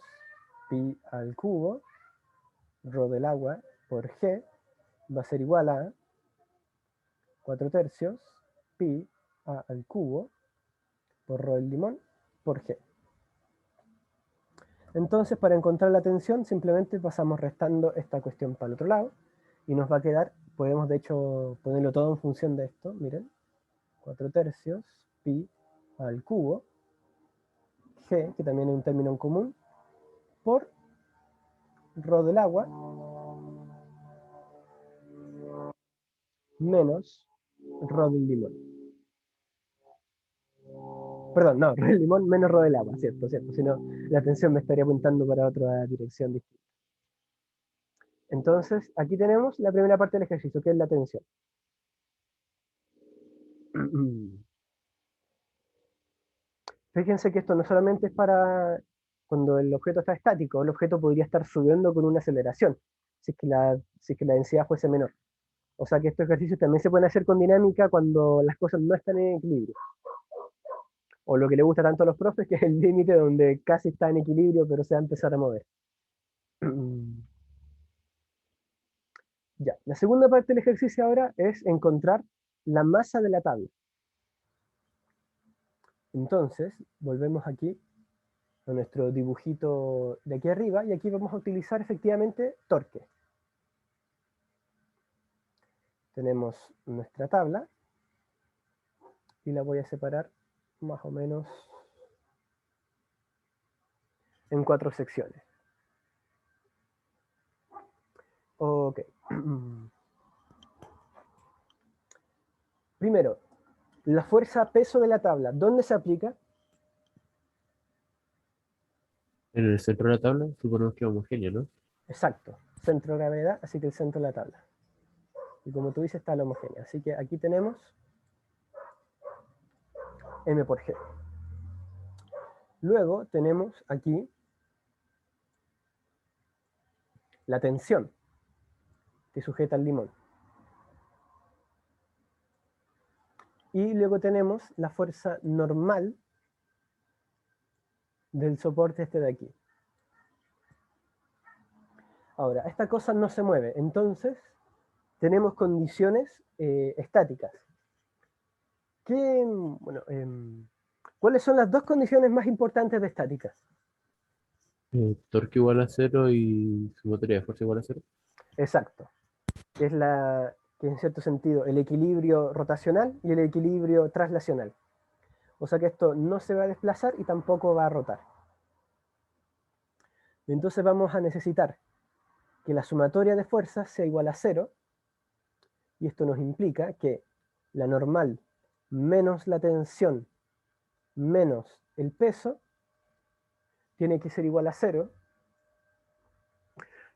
pi al cubo, rho del agua por G, va a ser igual a 4/3 pi a al cubo por rho del limón por G. Entonces, para encontrar la tensión, simplemente pasamos restando esta cuestión para el otro lado, y nos va a quedar, podemos de hecho ponerlo todo en función de esto, miren, 4/3 pi al cubo, G, que también es un término en común, por rho del agua, menos rho del limón. Perdón, no, rho del limón menos rho del agua, cierto, cierto, si no, la tensión me estaría apuntando para otra dirección distinta. Entonces, aquí tenemos la primera parte del ejercicio, que es la tensión. Fíjense que esto no solamente es para cuando el objeto está estático, el objeto podría estar subiendo con una aceleración, si es que la densidad fuese menor. O sea que estos ejercicios también se pueden hacer con dinámica cuando las cosas no están en equilibrio. O lo que le gusta tanto a los profes, que es el límite donde casi está en equilibrio, pero se va a empezar a mover. Ya, la segunda parte del ejercicio ahora es encontrar la masa de la tabla. Entonces, volvemos aquí a nuestro dibujito de aquí arriba, y aquí vamos a utilizar efectivamente torque. Tenemos nuestra tabla, y la voy a separar más o menos en 4 secciones. Ok. Primero, la fuerza peso de la tabla, ¿dónde se aplica? En el centro de la tabla, suponemos que es homogéneo, ¿no? Exacto, centro de gravedad, así que el centro de la tabla. Y como tú dices, está la homogénea. Así que aquí tenemos M por G. Luego tenemos aquí la tensión que sujeta al limón. Y luego tenemos la fuerza normal del soporte este de aquí. Ahora, esta cosa no se mueve, entonces tenemos condiciones estáticas. Bueno, ¿cuáles son las dos condiciones más importantes de estática? Torque igual a cero y sumatoria de fuerza igual a cero. Exacto. Que en cierto sentido el equilibrio rotacional y el equilibrio traslacional. O sea que esto no se va a desplazar y tampoco va a rotar. Entonces vamos a necesitar que la sumatoria de fuerzas sea igual a 0, y esto nos implica que la normal menos la tensión menos el peso tiene que ser igual a 0.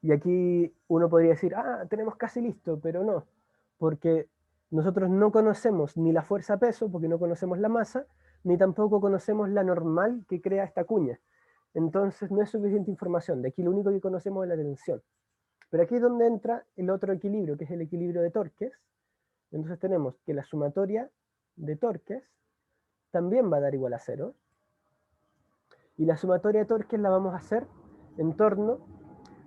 Y aquí uno podría decir, ah, tenemos casi listo, pero no, porque nosotros no conocemos ni la fuerza peso, porque no conocemos la masa, ni tampoco conocemos la normal que crea esta cuña. Entonces no es suficiente información. De aquí lo único que conocemos es la tensión. Pero aquí es donde entra el otro equilibrio, que es el equilibrio de torques. Entonces tenemos que la sumatoria de torques también va a dar igual a 0. Y la sumatoria de torques la vamos a hacer en torno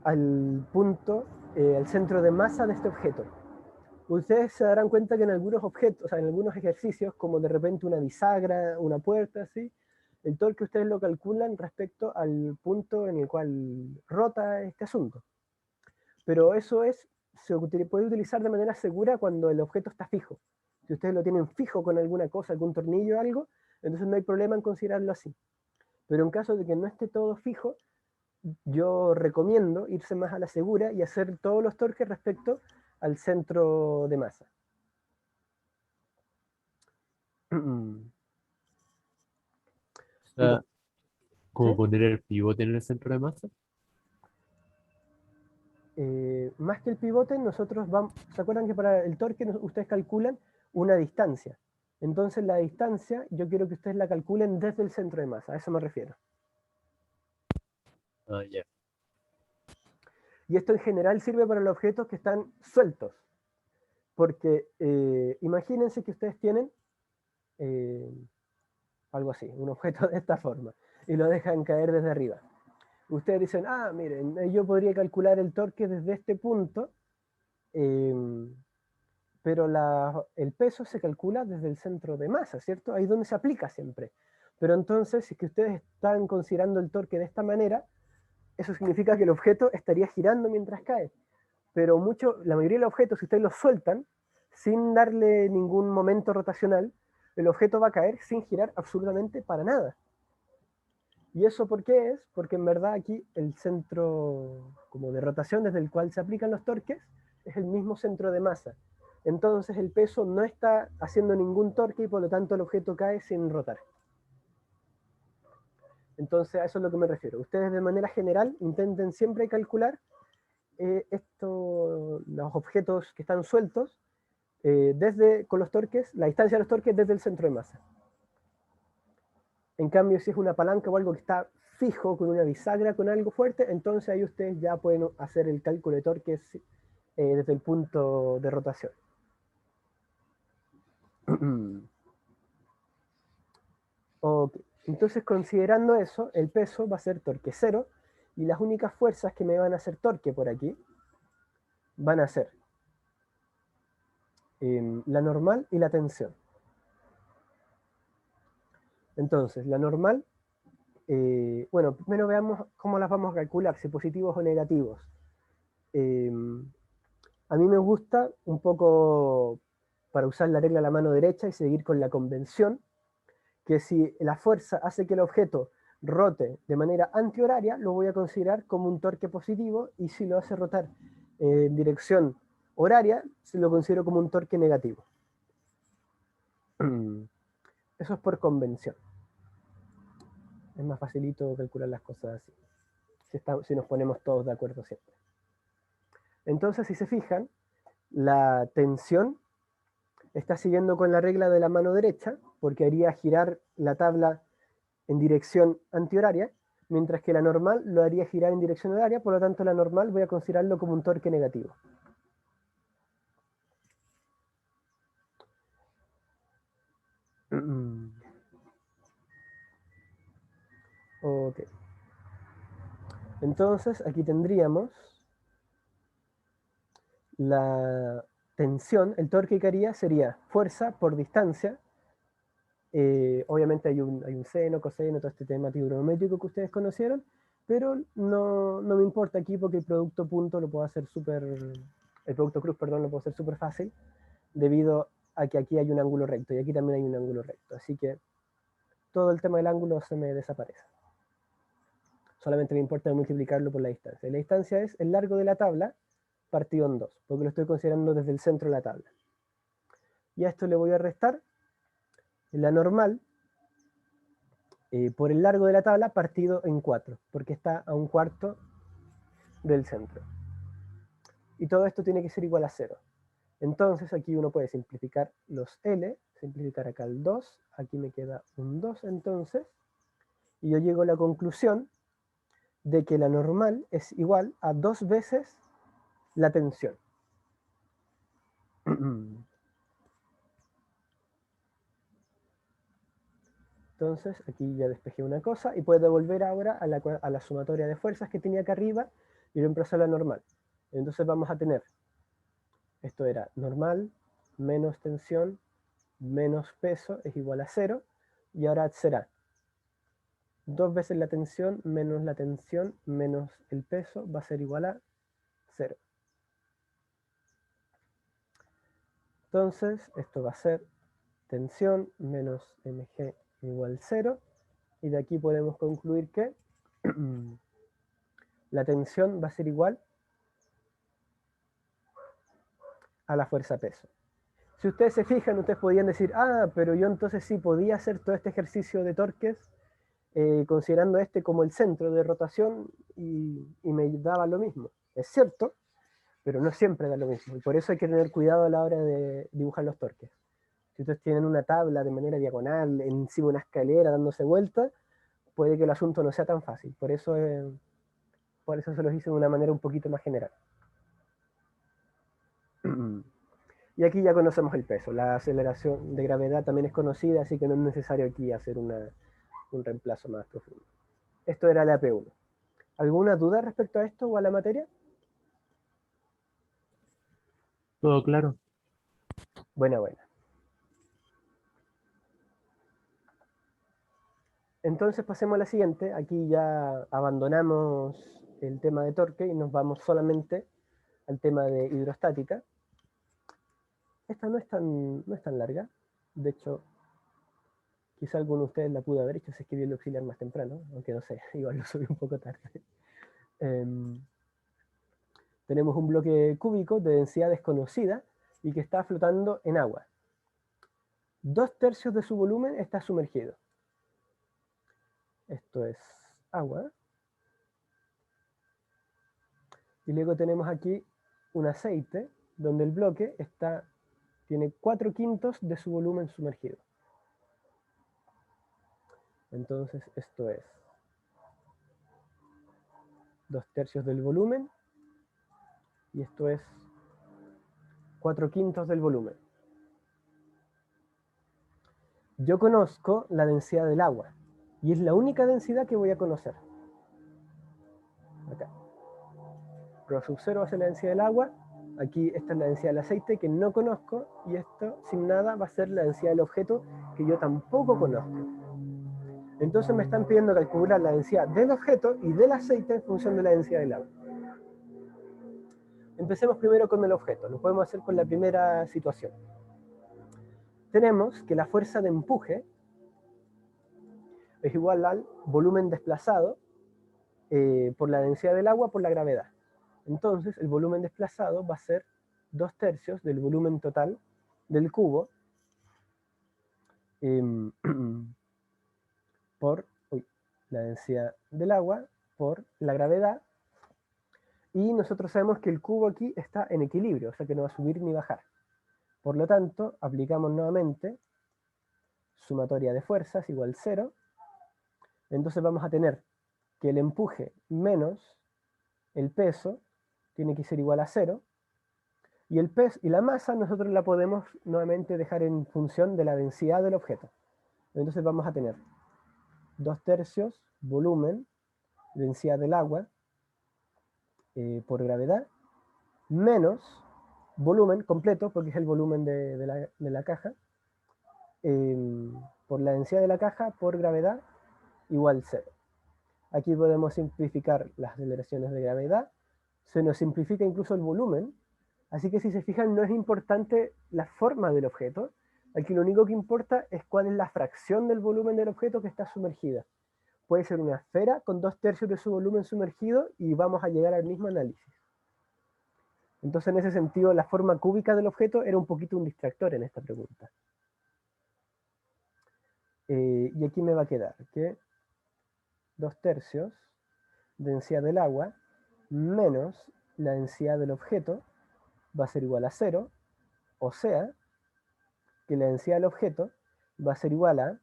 al punto, al centro de masa de este objeto. Ustedes se darán cuenta que en algunos objetos, o sea, en algunos ejercicios, como de repente una bisagra, una puerta, así, el torque ustedes lo calculan respecto al punto en el cual rota este asunto. Pero eso se puede utilizar de manera segura cuando el objeto está fijo. Si ustedes lo tienen fijo con alguna cosa, algún tornillo o algo, entonces no hay problema en considerarlo así. Pero en caso de que no esté todo fijo, yo recomiendo irse más a la segura y hacer todos los torques respecto al centro de masa. O sea, como poner el pivote en el centro de masa. Más que el pivote, nosotros vamos, ¿se acuerdan que para el torque ustedes calculan una distancia? Entonces la distancia yo quiero que ustedes la calculen desde el centro de masa, a eso me refiero. Ah, ya. Y esto en general sirve para los objetos que están sueltos, porque imagínense que ustedes tienen algo así, un objeto de esta forma. y lo dejan caer desde arriba. Ustedes dicen, ah, miren, yo podría calcular el torque desde este punto, pero el peso se calcula desde el centro de masa, ¿cierto? Ahí es donde se aplica siempre. Pero entonces, si es que ustedes están considerando el torque de esta manera, eso significa que el objeto estaría girando mientras cae. Pero la mayoría de los objetos, si ustedes los sueltan, sin darle ningún momento rotacional, el objeto va a caer sin girar absolutamente para nada. ¿Y eso por qué es? Porque en verdad aquí el centro como de rotación desde el cual se aplican los torques es el mismo centro de masa. Entonces el peso no está haciendo ningún torque y por lo tanto el objeto cae sin rotar. Entonces a eso es lo que me refiero. Ustedes de manera general intenten siempre calcular los objetos que están sueltos con los torques, la distancia de los torques desde el centro de masa. En cambio, si es una palanca o algo que está fijo, con una bisagra, con algo fuerte, entonces ahí ustedes ya pueden hacer el cálculo de torques desde el punto de rotación. Ok, entonces considerando eso, el peso va a ser torque cero, y las únicas fuerzas que me van a hacer torque por aquí van a ser la normal y la tensión. Entonces, la normal, bueno, primero veamos cómo las vamos a calcular, si positivos o negativos. A mí me gusta un poco para usar la regla a la mano derecha y seguir con la convención, que si la fuerza hace que el objeto rote de manera antihoraria, lo voy a considerar como un torque positivo, y si lo hace rotar en dirección horaria, se lo considero como un torque negativo. Eso es por convención. Es más facilito calcular las cosas así, si nos ponemos todos de acuerdo siempre. Entonces, si se fijan, la tensión está siguiendo con la regla de la mano derecha, porque haría girar la tabla en dirección antihoraria, mientras que la normal lo haría girar en dirección horaria, por lo tanto la normal voy a considerarlo como un torque negativo. Ok. Entonces aquí tendríamos la tensión, el torque que haría sería fuerza por distancia. Obviamente hay un seno, coseno, todo este tema trigonométrico que ustedes conocieron, pero no me importa aquí porque el producto punto lo puedo hacer el producto cruz, perdón, lo puedo hacer súper fácil, debido a que aquí hay un ángulo recto y aquí también hay un ángulo recto. Así que todo el tema del ángulo se me desaparece. Solamente me importa multiplicarlo por la distancia. Y la distancia es el largo de la tabla partido en 2, porque lo estoy considerando desde el centro de la tabla. Y a esto le voy a restar la normal por el largo de la tabla partido en 4, porque está a 1/4 del centro. Y todo esto tiene que ser igual a 0. Entonces aquí uno puede simplificar los L, simplificar acá el 2, aquí me queda un 2 entonces, y yo llego a la conclusión de que la normal es igual a 2 veces la tensión. Entonces aquí ya despejé una cosa y puedo volver ahora a la sumatoria de fuerzas que tenía acá arriba y reemplazar la normal. Entonces vamos a tener, esto era normal menos tensión menos peso es igual a 0, y ahora será 2 veces la tensión menos el peso va a ser igual a 0. Entonces esto va a ser tensión menos mg igual 0, y de aquí podemos concluir que la tensión va a ser igual a la fuerza peso. Si ustedes se fijan, ustedes podrían decir, ah, pero yo entonces sí podía hacer todo este ejercicio de torques considerando este como el centro de rotación y me daba lo mismo. Es cierto, pero no siempre da lo mismo. Y por eso hay que tener cuidado a la hora de dibujar los torques. Si ustedes tienen una tabla de manera diagonal, encima de una escalera dándose vueltas, puede que el asunto no sea tan fácil. Por eso se los hice de una manera un poquito más general. Y aquí ya conocemos el peso. La aceleración de gravedad también es conocida, así que no es necesario aquí hacer un reemplazo más profundo. Esto era la AP1. ¿Alguna duda respecto a esto o a la materia? Todo claro. Buena, buena. Entonces pasemos a la siguiente. Aquí ya abandonamos el tema de torque y nos vamos solamente al tema de hidrostática. Esta no es tan larga. De hecho, quizá alguno de ustedes la pudo haber hecho si es que vio el auxiliar más temprano, aunque no sé, igual lo subí un poco tarde. Tenemos un bloque cúbico de densidad desconocida y que está flotando en agua. 2/3 de su volumen está sumergido. Esto es agua. Y luego tenemos aquí un aceite donde el bloque tiene 4/5 de su volumen sumergido. Entonces esto es 2/3 del volumen y esto es 4/5 del volumen. Yo conozco la densidad del agua y es la única densidad que voy a conocer. Acá. Rho sub 0 va a ser la densidad del agua. Aquí esta es la densidad del aceite que no conozco y esto sin nada va a ser la densidad del objeto que yo tampoco conozco. Entonces me están pidiendo calcular la densidad del objeto y del aceite en función de la densidad del agua. Empecemos primero con el objeto. Lo podemos hacer con la primera situación. Tenemos que la fuerza de empuje es igual al volumen desplazado por la densidad del agua por la gravedad. Entonces el volumen desplazado va a ser 2/3 del volumen total del cubo por la densidad del agua por la gravedad. Y nosotros sabemos que el cubo aquí está en equilibrio, o sea que no va a subir ni bajar. Por lo tanto, aplicamos nuevamente sumatoria de fuerzas igual 0. Entonces vamos a tener que el empuje menos el peso tiene que ser igual a 0. Y el peso y la masa nosotros la podemos nuevamente dejar en función de la densidad del objeto. Entonces vamos a tener 2/3 volumen, densidad del agua, por gravedad, menos volumen completo, porque es el volumen de la caja, por la densidad de la caja por gravedad igual 0. Aquí podemos simplificar las aceleraciones de gravedad, se nos simplifica incluso el volumen, así que si se fijan no es importante la forma del objeto, aquí lo único que importa es cuál es la fracción del volumen del objeto que está sumergida. Puede ser una esfera con 2/3 de su volumen sumergido y vamos a llegar al mismo análisis. Entonces en ese sentido la forma cúbica del objeto era un poquito un distractor en esta pregunta. Y aquí me va a quedar que 2/3 densidad del agua menos la densidad del objeto va a ser igual a 0, o sea, que la densidad del objeto va a ser igual a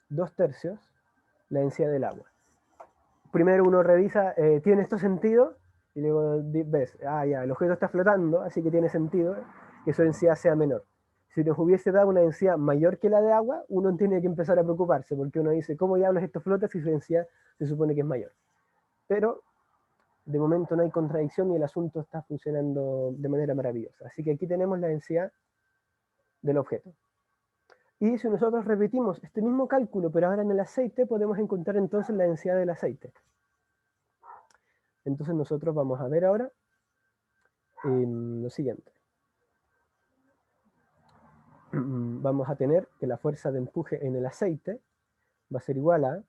2/3 la densidad del agua. Primero uno revisa, ¿tiene esto sentido? Y luego ves, ya, el objeto está flotando, así que tiene sentido que su densidad sea menor. Si nos hubiese dado una densidad mayor que la de agua, uno tiene que empezar a preocuparse, porque uno dice, ¿cómo diablos esto flota si su densidad se supone que es mayor? Pero de momento no hay contradicción y el asunto está funcionando de manera maravillosa. Así que aquí tenemos la densidad del objeto. Y si nosotros repetimos este mismo cálculo, pero ahora en el aceite, podemos encontrar entonces la densidad del aceite. Entonces nosotros vamos a ver ahora lo siguiente. Vamos a tener que la fuerza de empuje en el aceite va a ser igual a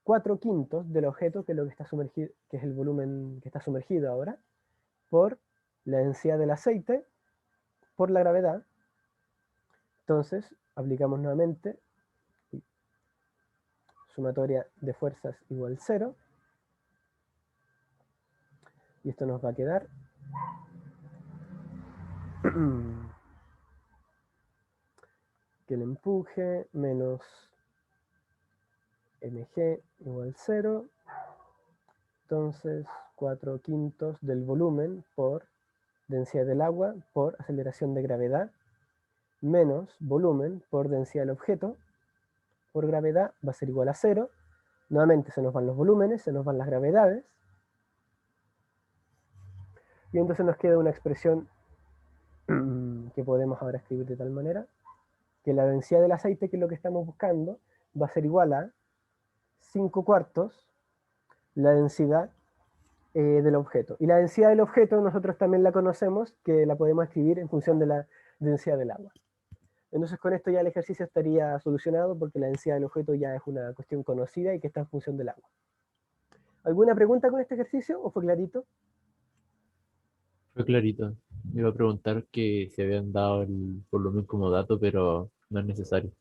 4/5 del objeto, que es lo que está sumergido, que es el volumen que está sumergido ahora, por la densidad del aceite, por la gravedad. Entonces, aplicamos nuevamente sumatoria de fuerzas igual 0. Y esto nos va a quedar que el empuje menos mg igual 0. Entonces, 4/5 del volumen por densidad del agua por aceleración de gravedad menos volumen por densidad del objeto por gravedad va a ser igual a 0. Nuevamente se nos van los volúmenes, se nos van las gravedades. Y entonces nos queda una expresión que podemos ahora escribir de tal manera que la densidad del aceite, que es lo que estamos buscando, va a ser igual a 5/4 la densidad del objeto. Y la densidad del objeto nosotros también la conocemos, que la podemos escribir en función de la densidad del agua. Entonces con esto ya el ejercicio estaría solucionado porque la densidad del objeto ya es una cuestión conocida y que está en función del agua. ¿Alguna pregunta con este ejercicio o fue clarito? Fue clarito. Me iba a preguntar que si habían dado el volumen como dato, pero no es necesario.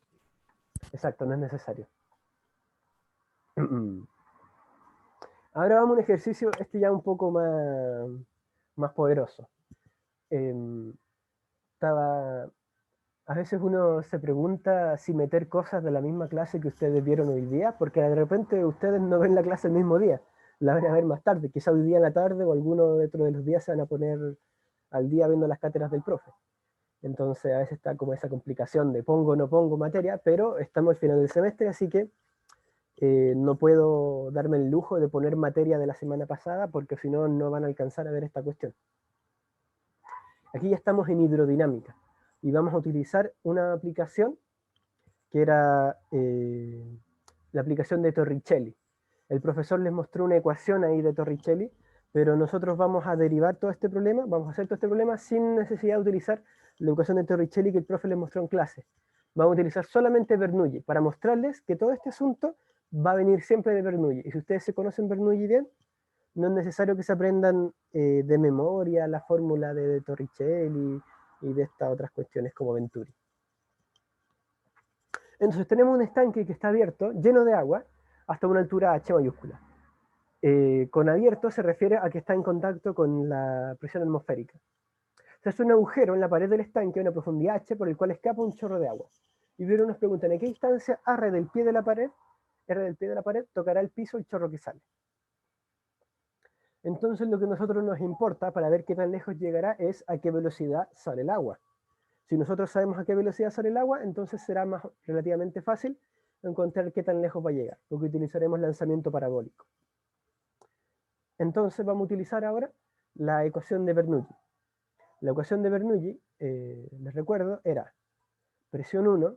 Exacto, no es necesario. Ahora vamos a un ejercicio, este ya un poco más poderoso. A veces uno se pregunta si meter cosas de la misma clase que ustedes vieron hoy día, porque de repente ustedes no ven la clase el mismo día, la van a ver más tarde, quizá hoy día en la tarde o alguno dentro de los días se van a poner al día viendo las cátedras del profe. Entonces a veces está como esa complicación de pongo o no pongo materia, pero estamos al final del semestre, así que no puedo darme el lujo de poner materia de la semana pasada, porque si no, no van a alcanzar a ver esta cuestión. Aquí ya estamos en hidrodinámica y vamos a utilizar una aplicación que era la aplicación de Torricelli. El profesor les mostró una ecuación ahí de Torricelli, pero nosotros vamos a derivar todo este problema, vamos a hacer todo este problema sin necesidad de utilizar la ecuación de Torricelli que el profe les mostró en clase. Vamos a utilizar solamente Bernoulli para mostrarles que todo este asunto va a venir siempre de Bernoulli. Y si ustedes se conocen Bernoulli bien, no es necesario que se aprendan de memoria la fórmula de Torricelli y de estas otras cuestiones como Venturi. Entonces tenemos un estanque que está abierto, lleno de agua, hasta una altura H mayúscula. Con abierto se refiere a que está en contacto con la presión atmosférica. Se hace un agujero en la pared del estanque a una profundidad H por el cual escapa un chorro de agua. Y luego nos preguntan, ¿en qué distancia R del pie de la pared tocará el piso el chorro que sale? Entonces lo que a nosotros nos importa para ver qué tan lejos llegará es a qué velocidad sale el agua. Si nosotros sabemos a qué velocidad sale el agua, entonces será más relativamente fácil encontrar qué tan lejos va a llegar, porque utilizaremos lanzamiento parabólico. Entonces vamos a utilizar ahora la ecuación de Bernoulli. La ecuación de Bernoulli, les recuerdo, era presión 1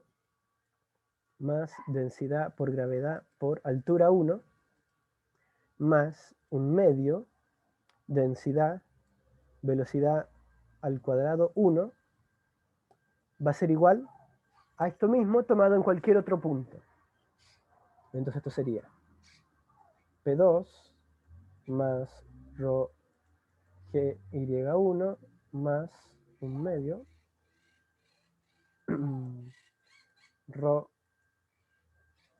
más densidad por gravedad por altura 1 más un medio densidad velocidad al cuadrado 1 va a ser igual a esto mismo tomado en cualquier otro punto. Entonces esto sería P2 más rho GY1 más un medio rho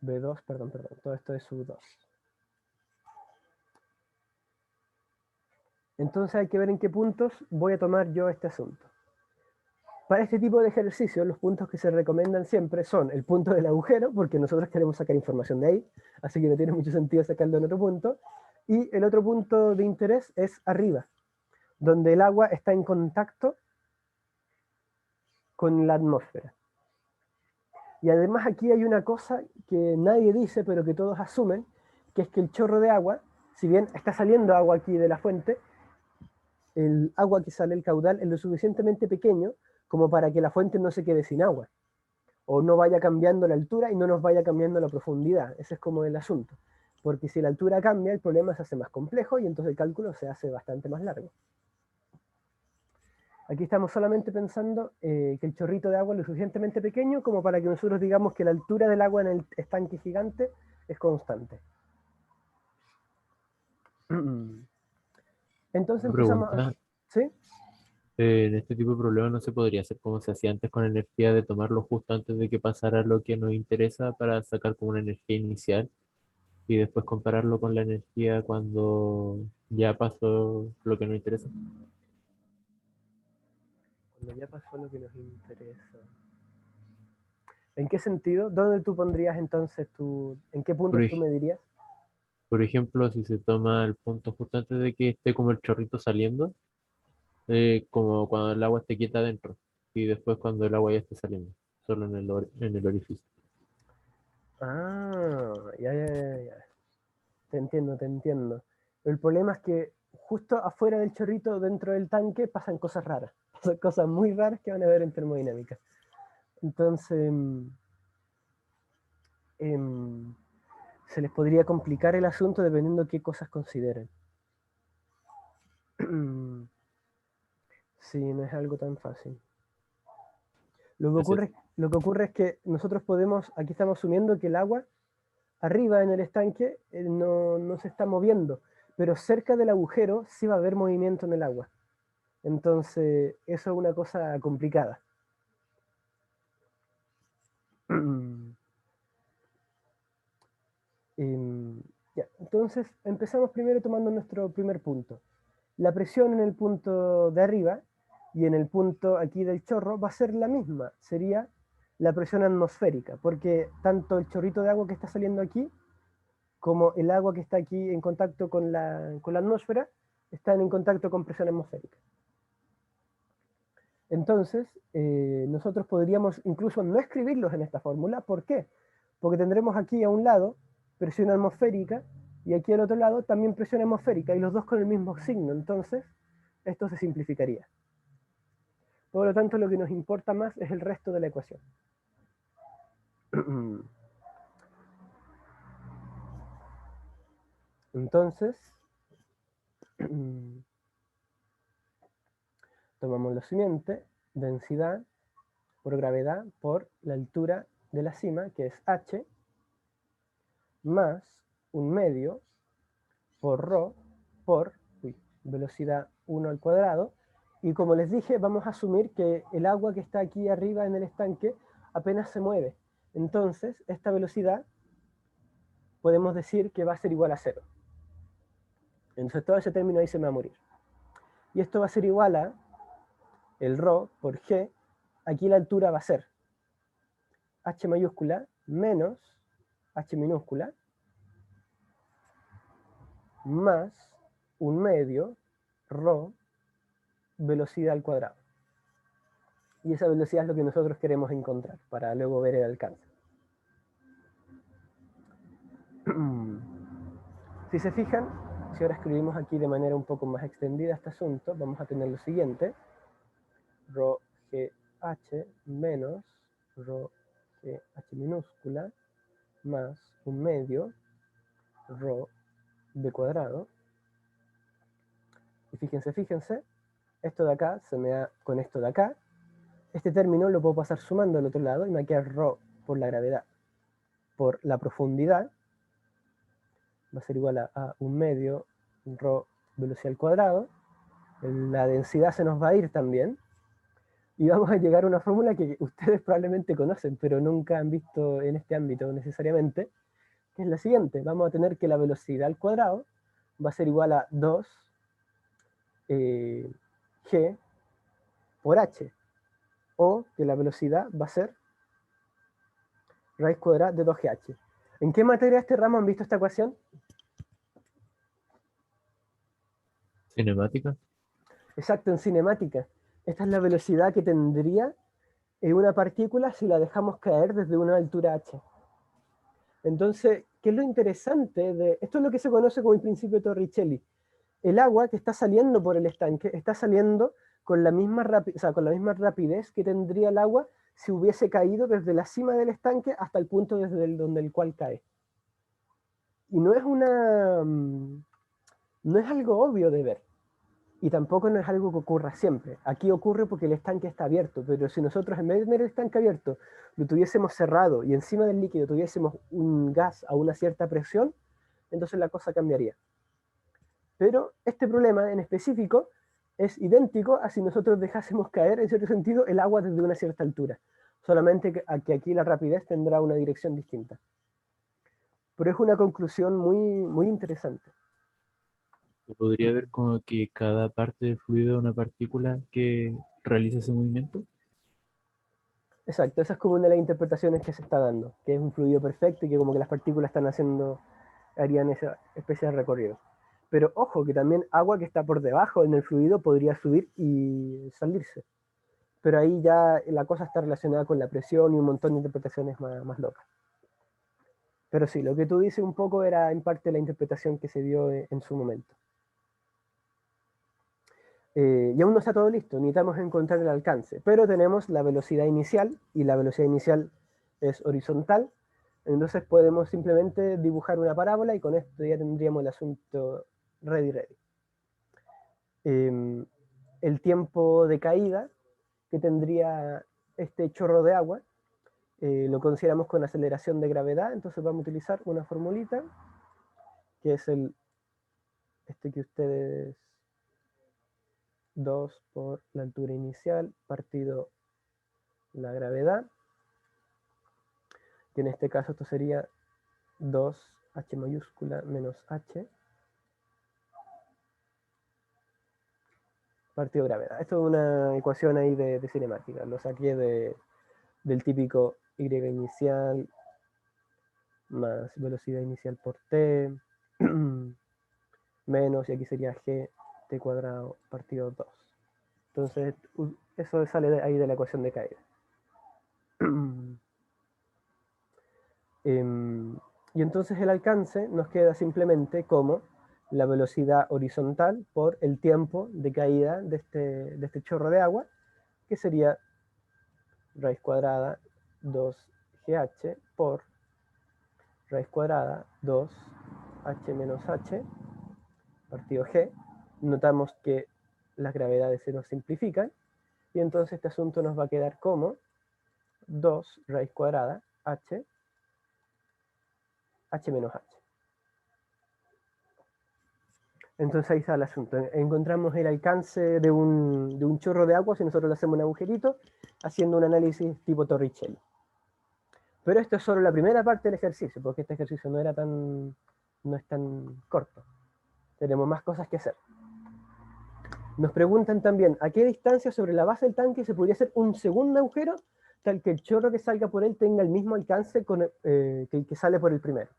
B2, perdón, todo esto es sub 2. Entonces hay que ver en qué puntos voy a tomar yo este asunto. Para este tipo de ejercicios, los puntos que se recomiendan siempre son el punto del agujero, porque nosotros queremos sacar información de ahí, así que no tiene mucho sentido sacarlo en otro punto. Y el otro punto de interés es arriba, donde el agua está en contacto con la atmósfera. Y además aquí hay una cosa que nadie dice, pero que todos asumen, que es que el chorro de agua, si bien está saliendo agua aquí de la fuente, el agua que sale, el caudal, es lo suficientemente pequeño como para que la fuente no se quede sin agua, o no vaya cambiando la altura y no nos vaya cambiando la profundidad. Ese es como el asunto. Porque si la altura cambia, el problema se hace más complejo y entonces el cálculo se hace bastante más largo. Aquí estamos solamente pensando que el chorrito de agua es lo suficientemente pequeño como para que nosotros digamos que la altura del agua en el estanque gigante es constante. Entonces Una empezamos pregunta, a... ¿Sí? en este tipo de problemas no se podría hacer como se hacía antes con energía, de tomarlo justo antes de que pasara lo que nos interesa para sacar como una energía inicial y después compararlo con la energía cuando ya pasó lo que nos interesa. Cuando ya pasó lo que nos interesa. ¿En qué sentido? ¿Dónde tú pondrías entonces en qué Por, puntos tú ej- me dirías? por ejemplo, si se toma el punto justo antes de que esté como el chorrito saliendo, como cuando el agua esté quieta adentro. y después cuando el agua ya esté saliendo, solo en el orificio. Ah, ya. Te entiendo, te entiendo. El problema es que justo afuera del chorrito, dentro del tanque, pasan cosas raras. Pasan cosas muy raras que van a ver en termodinámica. Entonces, em, se les podría complicar el asunto dependiendo qué cosas consideren. Sí, no es algo tan fácil. Lo que ocurre es que nosotros podemos, aquí estamos asumiendo que el agua arriba en el estanque no se está moviendo, pero cerca del agujero sí va a haber movimiento en el agua. Entonces, eso es una cosa complicada. Ya, entonces, empezamos primero tomando nuestro primer punto. La presión en el punto de arriba y en el punto aquí del chorro va a ser la misma, sería la presión atmosférica, porque tanto el chorrito de agua que está saliendo aquí como el agua que está aquí en contacto con la atmósfera están en contacto con presión atmosférica. Entonces, nosotros podríamos incluso no escribirlos en esta fórmula. ¿Por qué? Porque tendremos aquí a un lado presión atmosférica y aquí al otro lado también presión atmosférica y los dos con el mismo signo. Entonces, esto se simplificaría. Por lo tanto, lo que nos importa más es el resto de la ecuación. Entonces, tomamos lo siguiente, densidad por gravedad por la altura de la cima, que es h, más un medio por rho por velocidad 1 al cuadrado. Y como les dije, vamos a asumir que el agua que está aquí arriba en el estanque apenas se mueve. Entonces, esta velocidad podemos decir que va a ser igual a 0. Entonces todo ese término ahí se me va a morir. Y esto va a ser igual a el rho por g. Aquí la altura va a ser h mayúscula menos h minúscula más un medio rho velocidad al cuadrado. Y esa velocidad es lo que nosotros queremos encontrar para luego ver el alcance. Si se fijan, si ahora escribimos aquí de manera un poco más extendida este asunto, vamos a tener lo siguiente: rho GH menos rho GH minúscula más un medio rho b cuadrado. Y fíjense, esto de acá se me da con esto de acá. Este término lo puedo pasar sumando al otro lado y me queda rho por la gravedad por la profundidad. Va a ser igual a un medio rho velocidad al cuadrado. La densidad se nos va a ir también. Y vamos a llegar a una fórmula que ustedes probablemente conocen, pero nunca han visto en este ámbito necesariamente, que es la siguiente. Vamos a tener que la velocidad al cuadrado va a ser igual a 2 g por h, o que la velocidad va a ser raíz cuadrada de 2gh. ¿En qué materia de este ramo han visto esta ecuación? Cinemática. Exacto, en cinemática. Esta es la velocidad que tendría una partícula si la dejamos caer desde una altura h. Entonces, ¿qué es lo interesante de esto? Es lo que se conoce como el principio de Torricelli. El agua que está saliendo por el estanque está saliendo con la misma rapidez que tendría el agua si hubiese caído desde la cima del estanque hasta el punto desde donde el cual cae. Y no es algo obvio de ver. Y tampoco no es algo que ocurra siempre. Aquí ocurre porque el estanque está abierto, pero si nosotros en vez de tener el estanque abierto lo tuviésemos cerrado y encima del líquido tuviésemos un gas a una cierta presión, entonces la cosa cambiaría. Pero este problema en específico es idéntico a si nosotros dejásemos caer, en cierto sentido, el agua desde una cierta altura. Solamente que aquí la rapidez tendrá una dirección distinta. Pero es una conclusión muy, muy interesante. ¿Se podría ver como que cada parte del fluido es una partícula que realiza ese movimiento? Exacto, esa es como una de las interpretaciones que se está dando, que es un fluido perfecto y que como que las partículas harían esa especie de recorrido. Pero ojo, que también agua que está por debajo en el fluido podría subir y salirse. pero ahí ya la cosa está relacionada con la presión y un montón de interpretaciones más locas. Pero sí, lo que tú dices un poco era en parte la interpretación que se dio en su momento. Y aún no está todo listo, necesitamos encontrar el alcance, pero tenemos la velocidad inicial, y la velocidad inicial es horizontal, entonces podemos simplemente dibujar una parábola y con esto ya tendríamos el asunto ready. El tiempo de caída que tendría este chorro de agua lo consideramos con aceleración de gravedad, entonces vamos a utilizar una formulita que es este que ustedes 2 por la altura inicial partido la gravedad, que en este caso esto sería 2h mayúscula menos h partido gravedad. Esto es una ecuación ahí de cinemática, lo saqué del típico y inicial más velocidad inicial por t menos, y aquí sería g t cuadrado partido 2. Entonces, eso sale ahí de la ecuación de caída. Y entonces el alcance nos queda simplemente como la velocidad horizontal por el tiempo de caída de este chorro de agua, que sería raíz cuadrada 2gh por raíz cuadrada 2h menos h partido g. Notamos que las gravedades se nos simplifican, y entonces este asunto nos va a quedar como 2 raíz cuadrada h menos h. Entonces ahí está el asunto. Encontramos el alcance de un chorro de agua si nosotros le hacemos un agujerito, haciendo un análisis tipo Torricelli. Pero esto es solo la primera parte del ejercicio, porque este ejercicio no es tan corto. Tenemos más cosas que hacer. Nos preguntan también, ¿a qué distancia sobre la base del tanque se podría hacer un segundo agujero, tal que el chorro que salga por él tenga el mismo alcance que el que sale por el primero?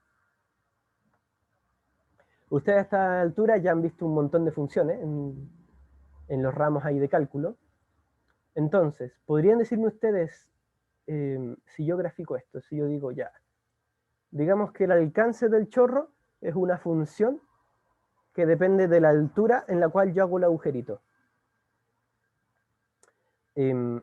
Ustedes a esta altura ya han visto un montón de funciones en los ramos ahí de cálculo. Entonces, ¿podrían decirme ustedes, si yo grafico esto, si yo digo ya, digamos que el alcance del chorro es una función que depende de la altura en la cual yo hago el agujerito?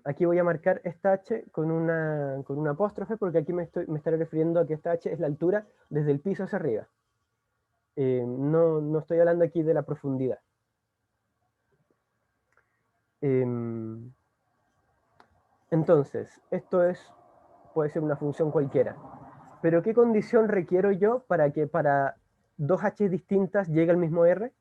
Aquí voy a marcar esta h con una apóstrofe, porque aquí me estaré refiriendo a que esta h es la altura desde el piso hacia arriba. No estoy hablando aquí de la profundidad. Entonces, puede ser una función cualquiera. Pero ¿qué condición requiero yo para que para dos h distintas llegue al mismo r?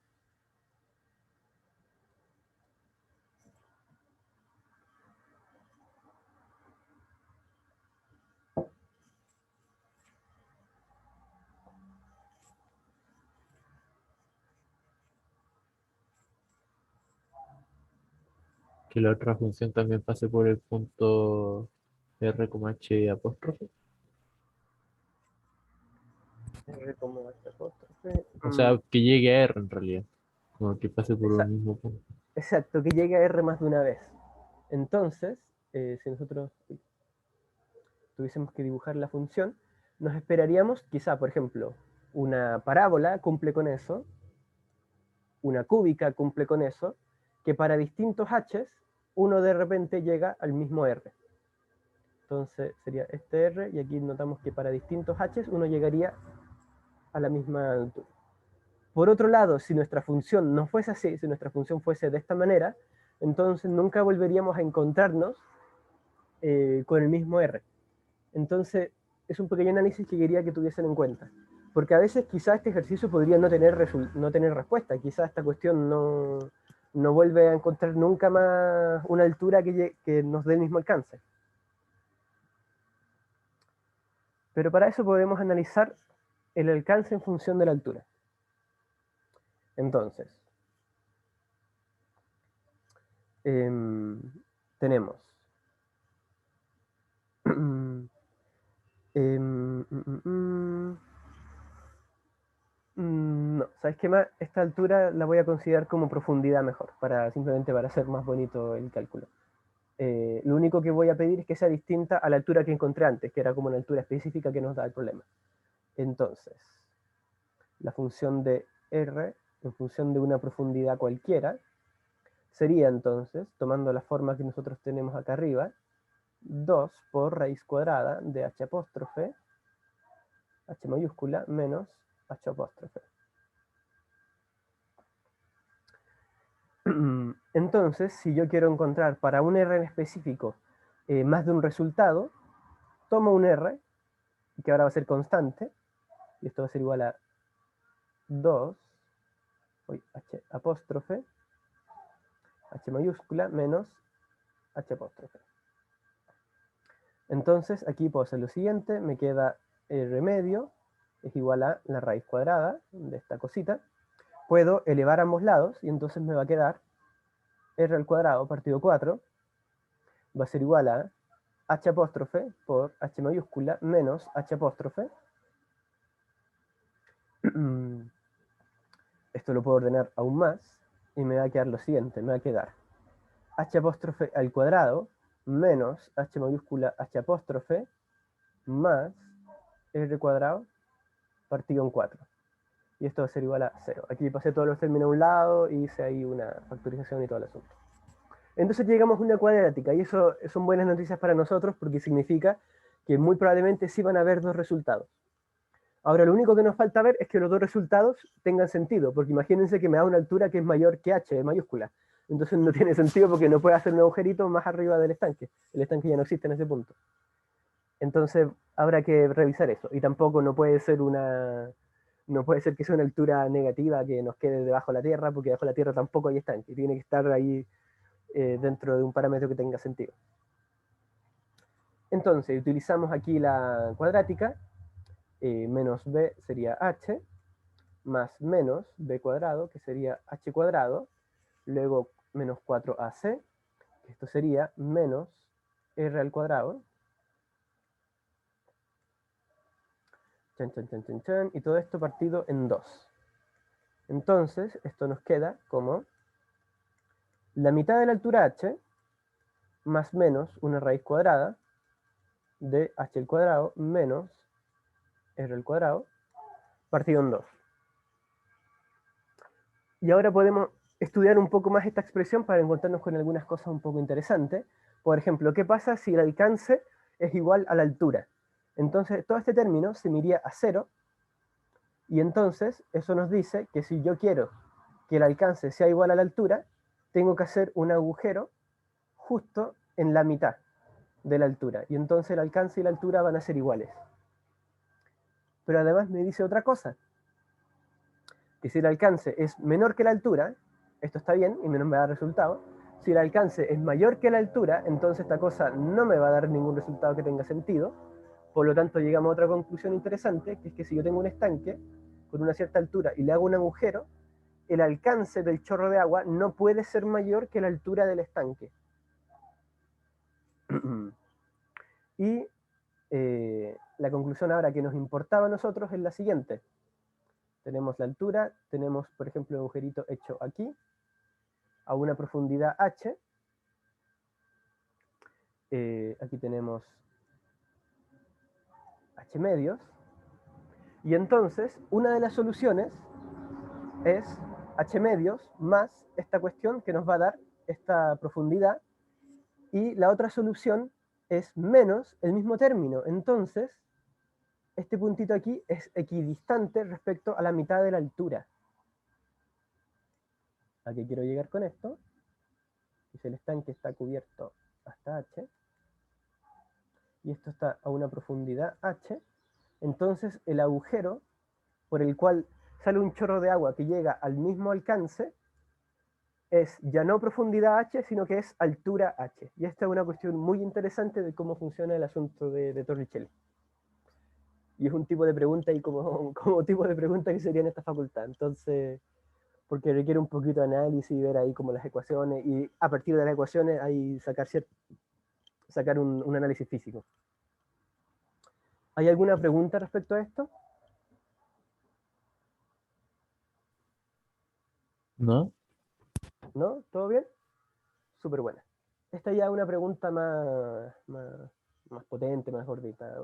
Que la otra función también pase por el punto R como H apóstrofe. R como H apóstrofe. O sea, que llegue a R en realidad. Como que pase por un mismo punto. Exacto, que llegue a R más de una vez. Entonces, si nosotros tuviésemos que dibujar la función, nos esperaríamos, quizá, por ejemplo, una parábola cumple con eso, una cúbica cumple con eso, que para distintos h's, uno de repente llega al mismo r. Entonces sería este r, y aquí notamos que para distintos h's uno llegaría a la misma altura. Por otro lado, si nuestra función no fuese así, si nuestra función fuese de esta manera, entonces nunca volveríamos a encontrarnos con el mismo r. Entonces, es un pequeño análisis que quería que tuviesen en cuenta. Porque a veces quizá este ejercicio podría no tener respuesta. Quizá esta cuestión no vuelve a encontrar nunca más una altura que nos dé el mismo alcance. Pero para eso podemos analizar el alcance en función de la altura. Entonces, tenemos no, ¿sabes qué más? Esta altura la voy a considerar como profundidad mejor, simplemente para hacer más bonito el cálculo. lo único que voy a pedir es que sea distinta a la altura que encontré antes, que era como una altura específica que nos da el problema. Entonces, la función de R en función de una profundidad cualquiera sería entonces, tomando la forma que nosotros tenemos acá arriba, 2 por raíz cuadrada de h apóstrofe, h mayúscula, menos h apóstrofe. Entonces, si yo quiero encontrar para un R en específico más de un resultado, tomo un R, que ahora va a ser constante, y esto va a ser igual a 2, h apóstrofe, h mayúscula, menos h apóstrofe. Entonces, aquí puedo hacer lo siguiente, me queda R medio, es igual a la raíz cuadrada de esta cosita. Puedo elevar ambos lados, y entonces me va a quedar R al cuadrado partido 4, va a ser igual a h apóstrofe por h mayúscula menos h apóstrofe. Esto lo puedo ordenar aún más, y me va a quedar lo siguiente, me va a quedar h apóstrofe al cuadrado menos h mayúscula h apóstrofe más r cuadrado partido en 4. Y esto va a ser igual a 0. Aquí pasé todos los términos a un lado y hice ahí una factorización y todo el asunto. Entonces llegamos a una cuadrática, y eso son buenas noticias para nosotros porque significa que muy probablemente sí van a haber dos resultados. Ahora, lo único que nos falta ver es que los dos resultados tengan sentido, porque imagínense que me da una altura que es mayor que h mayúscula. Entonces no tiene sentido porque no puede hacer un agujerito más arriba del estanque. El estanque ya no existe en ese punto. Entonces habrá que revisar eso. Y tampoco no puede ser que sea una altura negativa que nos quede debajo de la Tierra, porque debajo de la Tierra tampoco hay estanque. Tiene que estar ahí dentro de un parámetro que tenga sentido. Entonces utilizamos aquí la cuadrática. Menos b sería h, más menos b cuadrado, que sería h cuadrado, luego menos 4ac, que esto sería menos r al cuadrado, chan, chan, chan, chan, chan, y todo esto partido en 2. Entonces, esto nos queda como la mitad de la altura h, más menos una raíz cuadrada de h al cuadrado menos r al cuadrado, partido en 2. Y ahora podemos estudiar un poco más esta expresión para encontrarnos con algunas cosas un poco interesantes. Por ejemplo, ¿qué pasa si el alcance es igual a la altura? Entonces, todo este término se me iría a 0, y entonces eso nos dice que si yo quiero que el alcance sea igual a la altura, tengo que hacer un agujero justo en la mitad de la altura, y entonces el alcance y la altura van a ser iguales. Pero además me dice otra cosa, que si el alcance es menor que la altura, esto está bien y menos me da resultado. Si el alcance es mayor que la altura, entonces esta cosa no me va a dar ningún resultado que tenga sentido. Por lo tanto, llegamos a otra conclusión interesante, que es que si yo tengo un estanque con una cierta altura y le hago un agujero, el alcance del chorro de agua no puede ser mayor que la altura del estanque. Y la conclusión ahora que nos importaba a nosotros es la siguiente. Tenemos la altura, tenemos, por ejemplo, un agujerito hecho aquí, a una profundidad h. Aquí tenemos h medios. Y entonces, una de las soluciones es h medios más esta cuestión que nos va a dar esta profundidad. Y la otra solución es menos el mismo término. Entonces, este puntito aquí es equidistante respecto a la mitad de la altura. ¿A qué quiero llegar con esto? Si el estanque está cubierto hasta h, y esto está a una profundidad h, entonces el agujero por el cual sale un chorro de agua que llega al mismo alcance es ya no profundidad h, sino que es altura h. Y esta es una cuestión muy interesante de cómo funciona el asunto de Torricelli. Y es un tipo de pregunta y como tipo de pregunta que sería en esta facultad. Entonces, porque requiere un poquito de análisis y ver ahí como las ecuaciones, y a partir de las ecuaciones ahí sacar un análisis físico. ¿Hay alguna pregunta respecto a esto? ¿No? ¿No? ¿Todo bien? Súper buena. esta ya es una pregunta más potente, más gordita.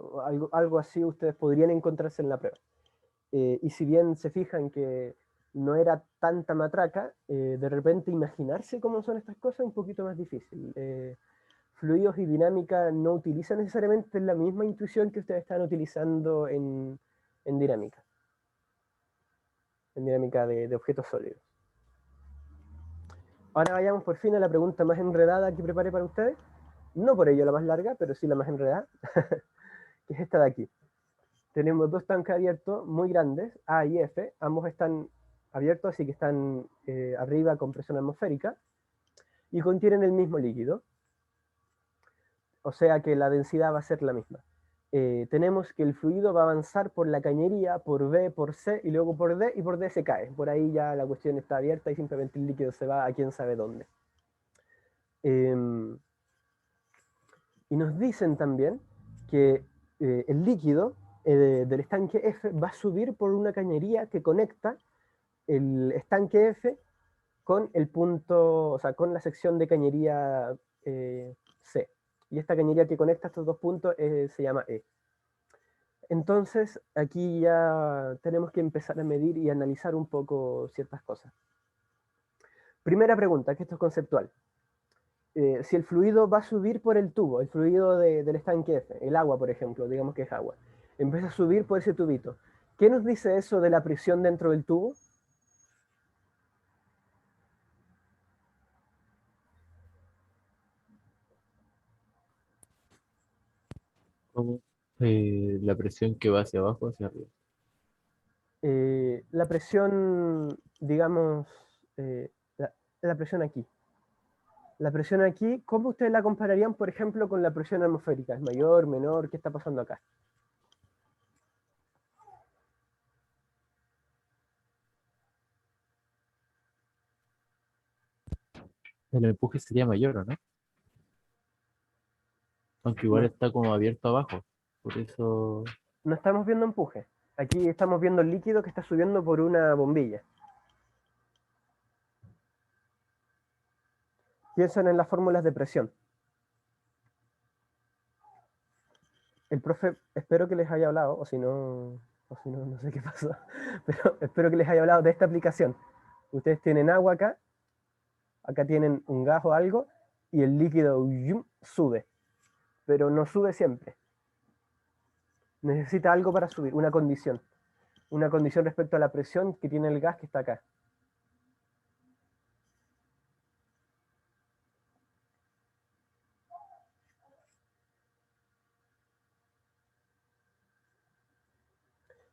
Algo así ustedes podrían encontrarse en la prueba. Y si bien se fijan que no era tanta matraca, de repente imaginarse cómo son estas cosas es un poquito más difícil. Fluidos y dinámica no utilizan necesariamente la misma intuición que ustedes están utilizando en dinámica. En dinámica de objetos sólidos. Ahora vayamos por fin a la pregunta más enredada que preparé para ustedes. No por ello la más larga, pero sí la más enredada, que es esta de aquí. Tenemos dos tanques abiertos muy grandes, A y F. Ambos están abiertos, así que están arriba con presión atmosférica y contienen el mismo líquido. O sea que la densidad va a ser la misma. Tenemos que el fluido va a avanzar por la cañería, por B, por C y luego por D, y por D se cae. Por ahí ya la cuestión está abierta y simplemente el líquido se va a quién sabe dónde. Y nos dicen también que el líquido del estanque F va a subir por una cañería que conecta el estanque F con el punto, o sea, con la sección de cañería C. Y esta cañería que conecta estos dos puntos se llama E. Entonces, aquí ya tenemos que empezar a medir y analizar un poco ciertas cosas. Primera pregunta, que esto es conceptual. Si el fluido va a subir por el tubo, el fluido del estanque F, el agua, por ejemplo, digamos que es agua, empieza a subir por ese tubito. ¿Qué nos dice eso de la presión dentro del tubo? Como la presión que va hacia abajo, hacia arriba. La presión, digamos, la presión aquí. La presión aquí, ¿cómo ustedes la compararían, por ejemplo, con la presión atmosférica? ¿Es mayor, menor? ¿Qué está pasando acá? El empuje sería mayor, ¿o no? Aunque igual No, está como abierto abajo. Por eso, no estamos viendo empuje. Aquí estamos viendo el líquido que está subiendo por una bombilla. Piensen en las fórmulas de presión. El profe, espero que les haya hablado, o si no, no sé qué pasó, pero espero que les haya hablado de esta aplicación. Ustedes tienen agua acá, acá tienen un gas o algo, y el líquido sube, pero no sube siempre. Necesita algo para subir, una condición respecto a la presión que tiene el gas que está acá.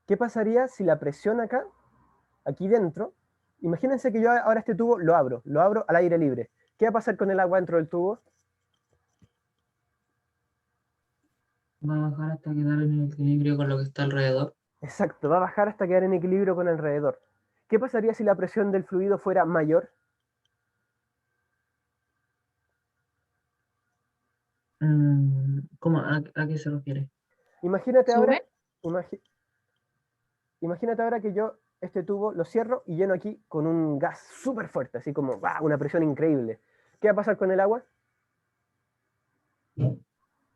¿Qué pasaría si la presión acá, aquí dentro, imagínense que yo ahora este tubo lo abro al aire libre. ¿Qué va a pasar con el agua dentro del tubo? Va a bajar hasta quedar en equilibrio con lo que está alrededor. Exacto, va a bajar hasta quedar en equilibrio con el alrededor. ¿Qué pasaría si la presión del fluido fuera mayor? ¿Cómo? ¿A qué se refiere? Imagínate ahora, ¿Sube? imagi- imagínate ahora que yo este tubo lo cierro y lleno aquí con un gas súper fuerte, así como ¡bah! Una presión increíble. ¿Qué va a pasar con el agua?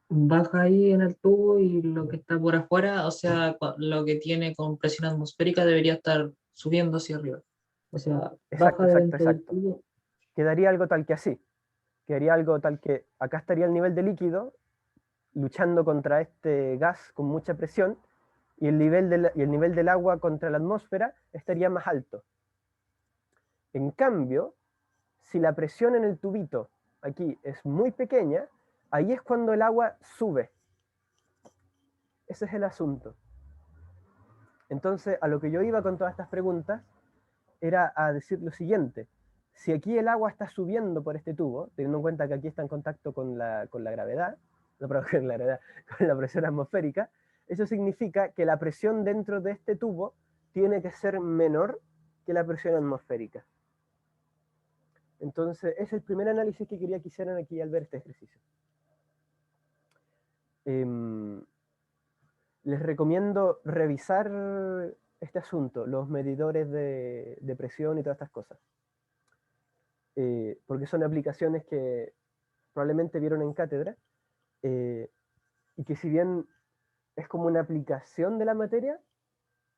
Baja ahí en el tubo y lo que está por afuera, o sea, lo que tiene con presión atmosférica debería estar subiendo hacia arriba. O sea, Exacto, baja de exacto, dentro del exacto. tubo. Quedaría algo tal que así. Quedaría algo tal que acá estaría el nivel de líquido luchando contra este gas con mucha presión y el nivel del agua contra la atmósfera estaría más alto. En cambio, si la presión en el tubito aquí es muy pequeña, ahí es cuando el agua sube. Ese es el asunto. Entonces, a lo que yo iba con todas estas preguntas era a decir lo siguiente. Si aquí el agua está subiendo por este tubo, teniendo en cuenta que aquí está en contacto con la gravedad, no, perdón, con la gravedad, con la presión atmosférica, eso significa que la presión dentro de este tubo tiene que ser menor que la presión atmosférica. Entonces, ese es el primer análisis que quería que hicieran aquí al ver este ejercicio. Les recomiendo revisar este asunto, los medidores de presión y todas estas cosas. Porque son aplicaciones que probablemente vieron en cátedra, y que si bien es como una aplicación de la materia,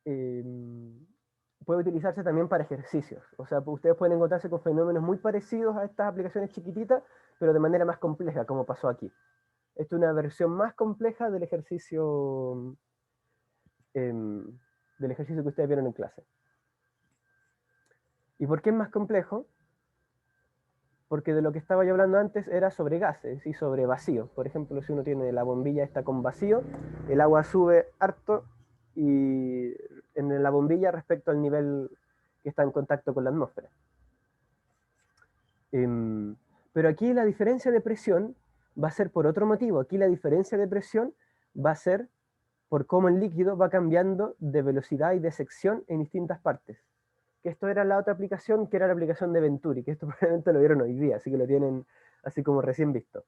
puede utilizarse también para ejercicios. O sea, ustedes pueden encontrarse con fenómenos muy parecidos a estas aplicaciones chiquititas, pero de manera más compleja, como pasó aquí. Esta es una versión más compleja del ejercicio que ustedes vieron en clase. ¿Y por qué es más complejo? Porque de lo que estaba yo hablando antes era sobre gases y sobre vacío. Por ejemplo, si uno tiene la bombilla esta con vacío, el agua sube harto y en la bombilla respecto al nivel que está en contacto con la atmósfera. Pero aquí la diferencia de presión va a ser por otro motivo. Aquí la diferencia de presión va a ser por cómo el líquido va cambiando de velocidad y de sección en distintas partes. Que esto era la otra aplicación, que era la aplicación de Venturi, que esto probablemente lo vieron hoy día, así que lo tienen así como recién visto.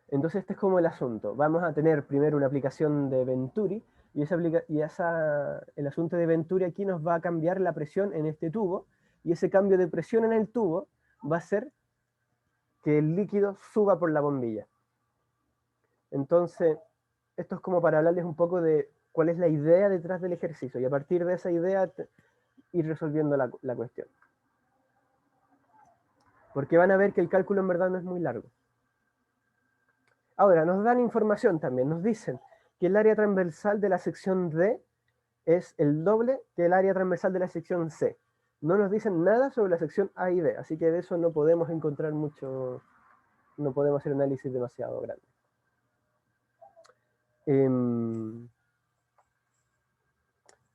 Entonces este es como el asunto. Vamos a tener primero una aplicación de Venturi, y el asunto de Venturi aquí nos va a cambiar la presión en este tubo, y ese cambio de presión en el tubo va a hacer que el líquido suba por la bombilla. Entonces, esto es como para hablarles un poco de cuál es la idea detrás del ejercicio, y a partir de esa idea ir resolviendo la cuestión. Porque van a ver que el cálculo en verdad no es muy largo. Ahora, nos dan información también, nos dicen que el área transversal de la sección D es el doble que el área transversal de la sección C. No nos dicen nada sobre la sección A y B, así que de eso no podemos encontrar mucho, no podemos hacer análisis demasiado grande.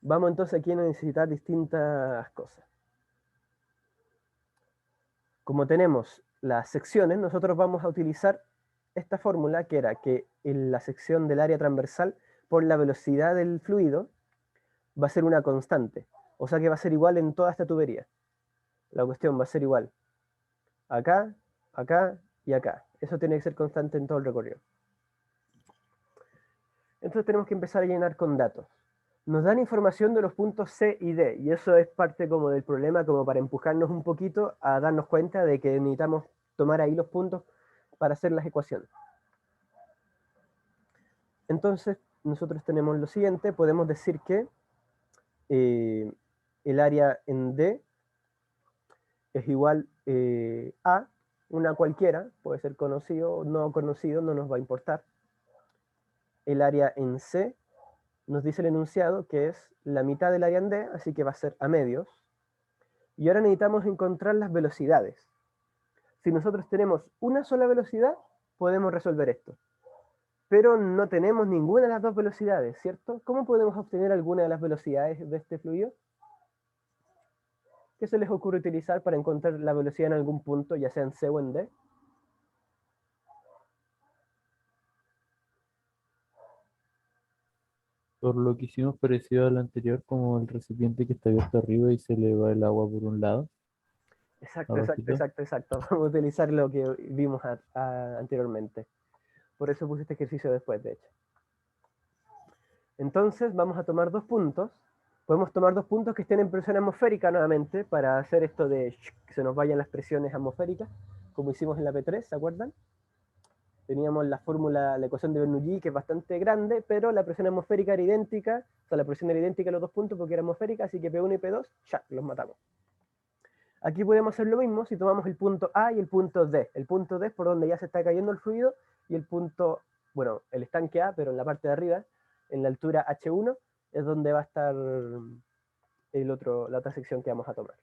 Vamos entonces aquí a necesitar distintas cosas. Como tenemos las secciones, nosotros vamos a utilizar esta fórmula, que era que en la sección del área transversal por la velocidad del fluido va a ser una constante. O sea que va a ser igual en toda esta tubería. La cuestión va a ser igual acá, acá y acá. Eso tiene que ser constante en todo el recorrido. Entonces tenemos que empezar a llenar con datos. Nos dan información de los puntos C y D, y eso es parte como del problema, como para empujarnos un poquito a darnos cuenta de que necesitamos tomar ahí los puntos para hacer las ecuaciones. Entonces, nosotros tenemos lo siguiente, podemos decir que el área en D es igual a una cualquiera, puede ser conocido o no conocido, no nos va a importar. El área en C nos dice el enunciado que es la mitad del área en D, así que va a ser a medios. Y ahora necesitamos encontrar las velocidades. Si nosotros tenemos una sola velocidad, podemos resolver esto. Pero no tenemos ninguna de las dos velocidades, ¿cierto? ¿Cómo podemos obtener alguna de las velocidades de este fluido? ¿Qué se les ocurre utilizar para encontrar la velocidad en algún punto, ya sea en C o en D? Por lo que hicimos parecido al anterior, como el recipiente que está abierto arriba y se le va el agua por un lado, Exacto. abajito. Vamos a utilizar lo que vimos anteriormente. Por eso puse este ejercicio después, de hecho. Entonces vamos a tomar dos puntos. Podemos tomar dos puntos que estén en presión atmosférica nuevamente para hacer esto de que se nos vayan las presiones atmosféricas, como hicimos en la P3, ¿se acuerdan? Teníamos la fórmula, la ecuación de Bernoulli, que es bastante grande, pero la presión atmosférica era idéntica, o sea, la presión era idéntica a los dos puntos porque era atmosférica, así que P1 y P2, ya, los matamos. Aquí podemos hacer lo mismo si tomamos el punto A y el punto D. El punto D es por donde ya se está cayendo el fluido, y el punto, bueno, el estanque A, pero en la parte de arriba, en la altura H1, es donde va a estar la otra sección que vamos a tomar.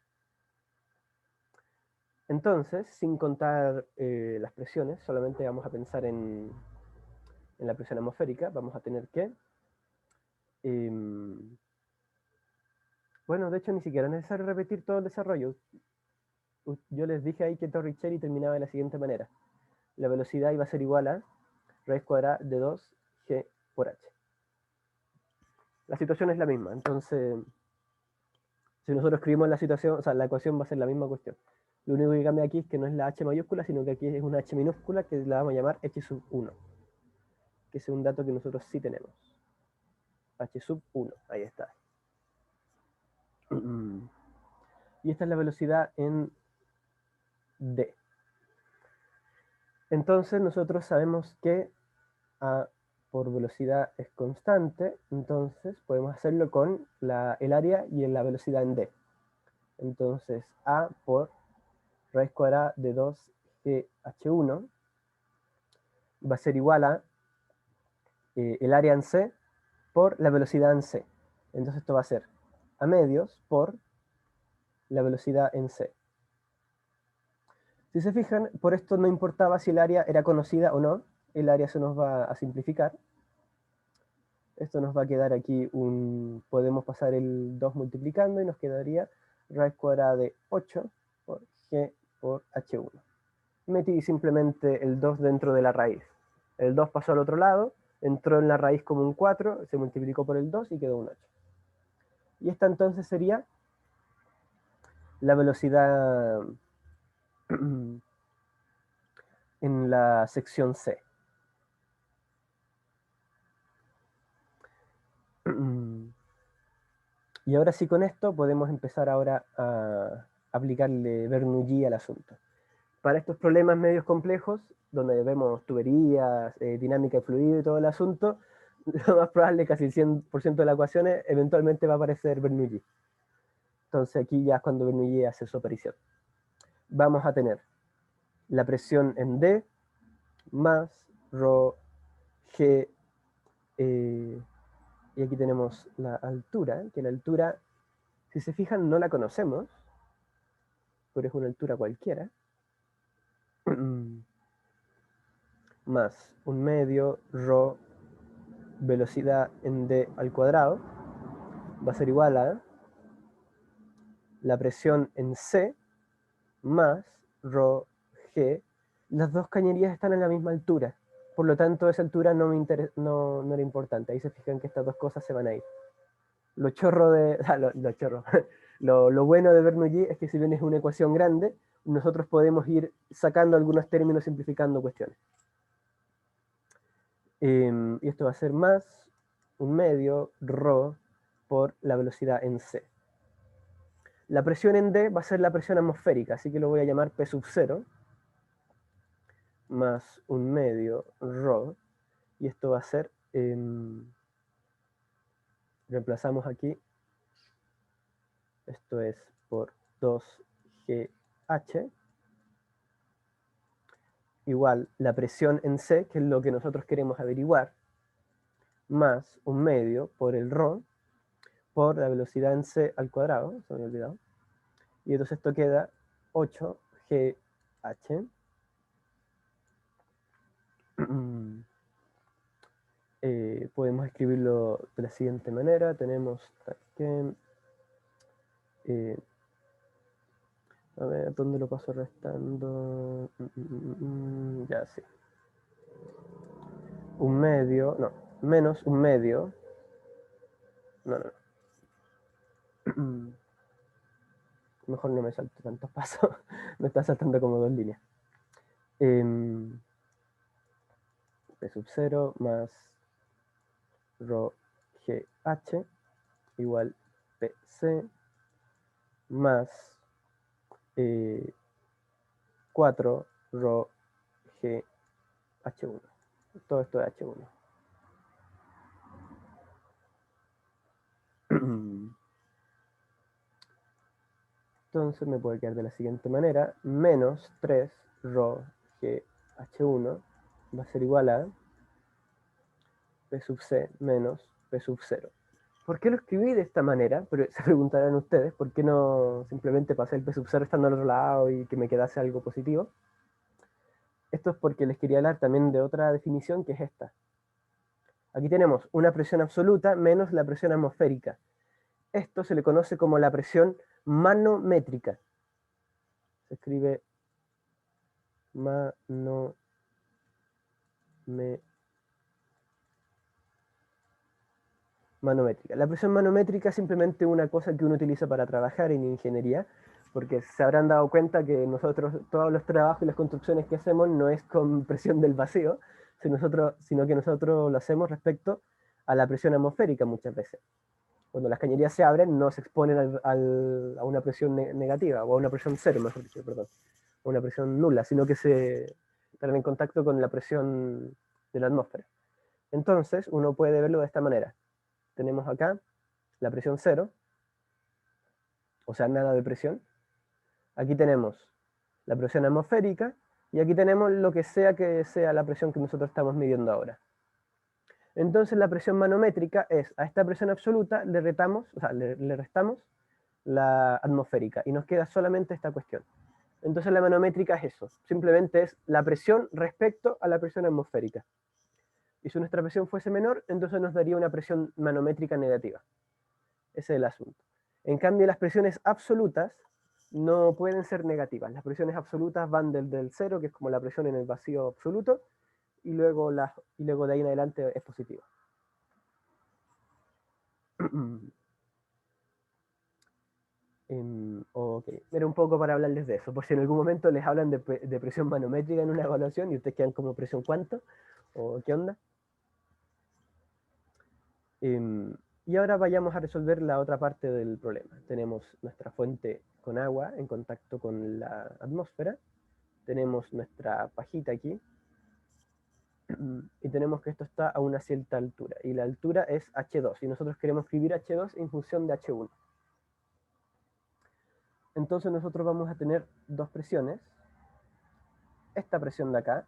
Entonces, sin contar las presiones, solamente vamos a pensar en la presión atmosférica, vamos a tener que... bueno, de hecho ni siquiera es necesario repetir todo el desarrollo. Yo les dije ahí que Torricelli terminaba de la siguiente manera. La velocidad iba a ser igual a raíz cuadrada de 2g por h. La situación es la misma, entonces si nosotros escribimos la situación, o sea, la ecuación va a ser la misma cuestión. Lo único que cambia aquí es que no es la h mayúscula, sino que aquí es una h minúscula que la vamos a llamar h sub 1, que es un dato que nosotros sí tenemos. H sub 1, ahí está. Y esta es la velocidad en D. Entonces nosotros sabemos que A por velocidad es constante, entonces podemos hacerlo con el área y la velocidad en D. Entonces A por raíz cuadrada de 2GH1 va a ser igual a el área en C por la velocidad en C. Entonces esto va a ser A medios por la velocidad en C. Si se fijan, por esto no importaba si el área era conocida o no, el área se nos va a simplificar. Esto nos va a quedar aquí podemos pasar el 2 multiplicando y nos quedaría raíz cuadrada de 8 por G por H1. Metí simplemente el 2 dentro de la raíz. El 2 pasó al otro lado, entró en la raíz como un 4, se multiplicó por el 2 y quedó un 8. Y esta entonces sería la velocidad en la sección C. Y ahora sí, con esto podemos empezar ahora a aplicarle Bernoulli al asunto. Para estos problemas medios complejos, donde vemos tuberías, dinámica de fluido y todo el asunto, lo más probable, casi el 100% de las ecuaciones, eventualmente va a aparecer Bernoulli. Entonces aquí ya es cuando Bernoulli hace su aparición. Vamos a tener la presión en D más ρ G, y aquí tenemos la altura, que la altura, si se fijan, no la conocemos, pero es una altura cualquiera, más un medio ρ velocidad en D al cuadrado, va a ser igual a la presión en C más ρ G. Las dos cañerías están a la misma altura, por lo tanto esa altura no era importante. Ahí se fijan que estas dos cosas se van a ir. Lo bueno de Bernoulli es que si bien es una ecuación grande, nosotros podemos ir sacando algunos términos simplificando cuestiones. Y esto va a ser más un medio ρ por la velocidad en C. La presión en D va a ser la presión atmosférica, así que lo voy a llamar P sub 0 más un medio ρ, y esto va a ser, reemplazamos aquí, esto es por 2GH, igual la presión en C, que es lo que nosotros queremos averiguar, más un medio por el ρ, por la velocidad en C al cuadrado, se me había olvidado, y entonces esto queda 8GH. Podemos escribirlo de la siguiente manera. Tenemos que, a ver, ¿dónde lo paso restando? Ya, sí. Un medio, no, menos un medio. No. Mejor no me salto tantos pasos. Me está saltando como dos líneas. P sub 0 más ρ GH igual PC más 4 ρ GH1. Todo esto es H1. Entonces me puede quedar de la siguiente manera, menos 3 ρ GH1 va a ser igual a P sub C menos P sub 0. ¿Por qué lo escribí de esta manera? Pero se preguntarán ustedes, ¿por qué no simplemente pasé el P sub 0 estando al otro lado y que me quedase algo positivo? Esto es porque les quería hablar también de otra definición que es esta. Aquí tenemos una presión absoluta menos la presión atmosférica. Esto se le conoce como la presión manométrica. Se escribe manométrica. La presión manométrica es simplemente una cosa que uno utiliza para trabajar en ingeniería, porque se habrán dado cuenta que nosotros, todos los trabajos y las construcciones que hacemos no es con presión del vacío, sino que nosotros lo hacemos respecto a la presión atmosférica muchas veces. Cuando las cañerías se abren, no se exponen a una presión negativa, o a una presión cero, mejor dicho, perdón, a una presión nula, sino que estarán en contacto con la presión de la atmósfera. Entonces, uno puede verlo de esta manera. Tenemos acá la presión cero, o sea, nada de presión. Aquí tenemos la presión atmosférica, y aquí tenemos lo que sea la presión que nosotros estamos midiendo ahora. Entonces la presión manométrica es, a esta presión absoluta le restamos la atmosférica, y nos queda solamente esta cuestión. Entonces la manométrica es eso, simplemente es la presión respecto a la presión atmosférica. Y si nuestra presión fuese menor, entonces nos daría una presión manométrica negativa. Ese es el asunto. En cambio, las presiones absolutas no pueden ser negativas. Las presiones absolutas van del cero, que es como la presión en el vacío absoluto, y luego de ahí en adelante es positiva. Ok, era un poco para hablarles de eso, por si en algún momento les hablan de presión manométrica en una evaluación y ustedes quedan como presión cuánto, o qué onda. Y ahora vayamos a resolver la otra parte del problema. Tenemos nuestra fuente con agua en contacto con la atmósfera, tenemos nuestra pajita aquí, y tenemos que esto está a una cierta altura, y la altura es H2, y nosotros queremos escribir H2 en función de H1. Entonces nosotros vamos a tener dos presiones. Esta presión de acá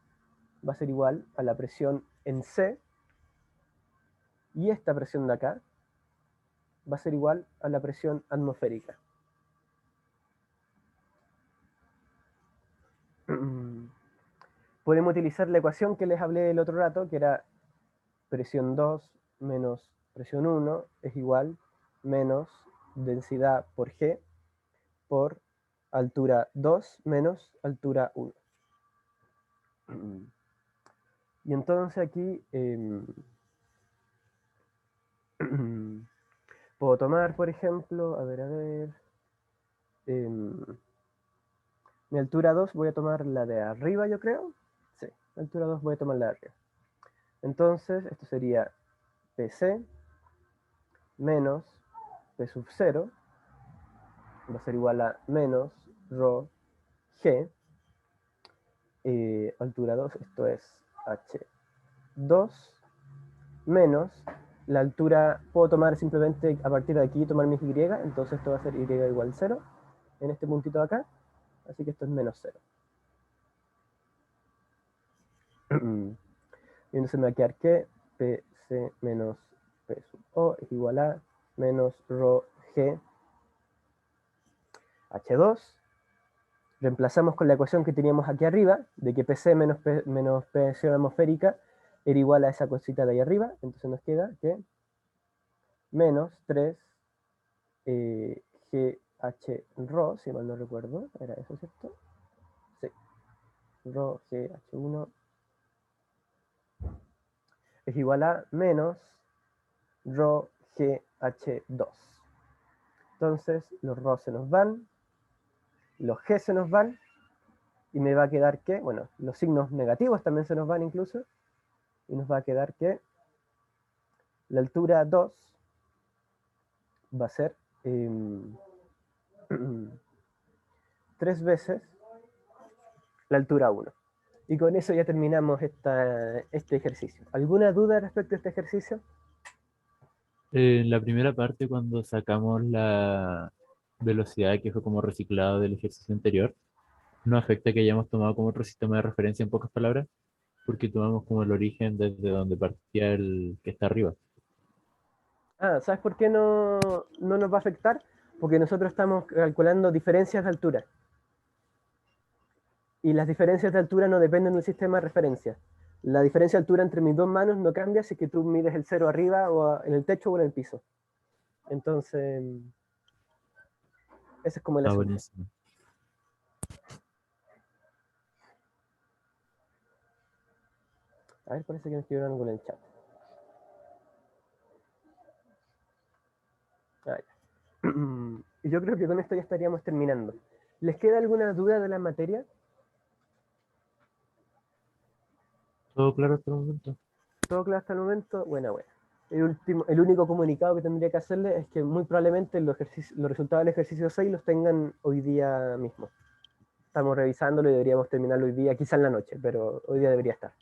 va a ser igual a la presión en C, y esta presión de acá va a ser igual a la presión atmosférica. Podemos utilizar la ecuación que les hablé el otro rato, que era presión 2 menos presión 1 es igual menos densidad por G por altura 2 menos altura 1. Y entonces aquí puedo tomar, por ejemplo, mi altura 2 voy a tomar la de arriba, yo creo. Sí, la altura 2 voy a tomar la de arriba. Entonces, esto sería PC menos P sub 0 va a ser igual a menos ρ G, altura 2, esto es H2, menos la altura, puedo tomar simplemente a partir de aquí, tomar mis Y, entonces esto va a ser Y igual 0, en este puntito de acá, así que esto es menos 0. Y entonces me va a quedar que PC menos P sub O es igual a menos ρ G H2. Reemplazamos con la ecuación que teníamos aquí arriba, de que PC menos presión atmosférica era igual a esa cosita de ahí arriba, entonces nos queda que menos 3 GH ρ, si mal no recuerdo, era eso, ¿cierto? Sí, ρ GH1 es igual a menos ρ GH2. Entonces los ρ se nos van, los G se nos van, y me va a quedar que, bueno, los signos negativos también se nos van incluso, y nos va a quedar que la altura 2 va a ser 3 veces la altura 1. Y con eso ya terminamos este ejercicio. ¿Alguna duda respecto a este ejercicio? En la primera parte, cuando sacamos la velocidad que fue como reciclado del ejercicio anterior, ¿no afecta que hayamos tomado como otro sistema de referencia en pocas palabras? Porque tomamos como el origen desde donde partía el que está arriba. ¿Sabes por qué no nos va a afectar? Porque nosotros estamos calculando diferencias de altura. Y las diferencias de altura no dependen del sistema de referencia. La diferencia de altura entre mis dos manos no cambia si que tú mides el cero arriba o en el techo o en el piso. Entonces, ese es como el asunto. Buenísimo. A ver, parece que me escribieron algo en el chat. Y yo creo que con esto ya estaríamos terminando. ¿Les queda alguna duda de la materia? ¿Todo claro hasta el momento? ¿Todo claro hasta el momento? Buena. El único comunicado que tendría que hacerle es que muy probablemente los resultados del ejercicio 6 los tengan hoy día mismo. estamos revisándolo y deberíamos terminarlo hoy día, quizá en la noche, pero hoy día debería estar.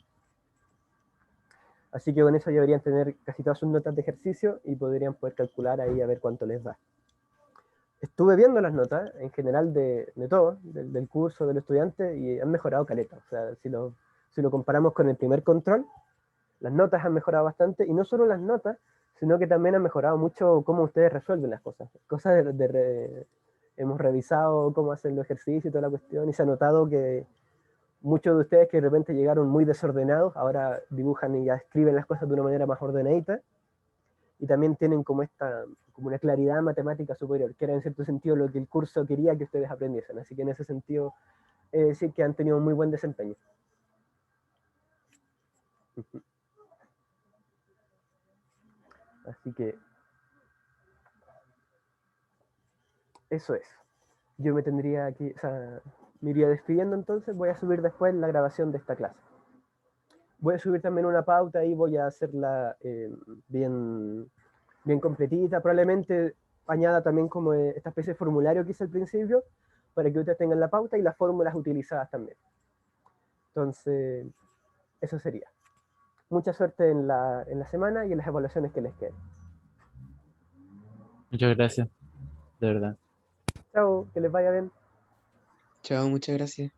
Así que con eso ya deberían tener casi todas sus notas de ejercicio y podrían poder calcular ahí a ver cuánto les da. Estuve viendo las notas en general de todo, del curso, del estudiante, y han mejorado caleta. O sea, si lo comparamos con el primer control, las notas han mejorado bastante, y no solo las notas, sino que también han mejorado mucho cómo ustedes resuelven las cosas. Hemos revisado cómo hacen los ejercicios y toda la cuestión, y se ha notado que muchos de ustedes que de repente llegaron muy desordenados, ahora dibujan y ya escriben las cosas de una manera más ordenadita, y también tienen como una claridad matemática superior, que era en cierto sentido lo que el curso quería que ustedes aprendiesen. Así que en ese sentido, sí que han tenido un muy buen desempeño. Así que eso es. Yo me tendría aquí, o sea, me iría despidiendo entonces. Voy a subir después la grabación de esta clase. Voy a subir también una pauta y voy a hacerla bien completita. Probablemente añada también como esta especie de formulario que hice al principio, para que ustedes tengan la pauta y las fórmulas utilizadas también. Entonces, eso sería. Mucha suerte en la semana y en las evaluaciones que les queden. Muchas gracias, de verdad. Chao, que les vaya bien. Chao, muchas gracias.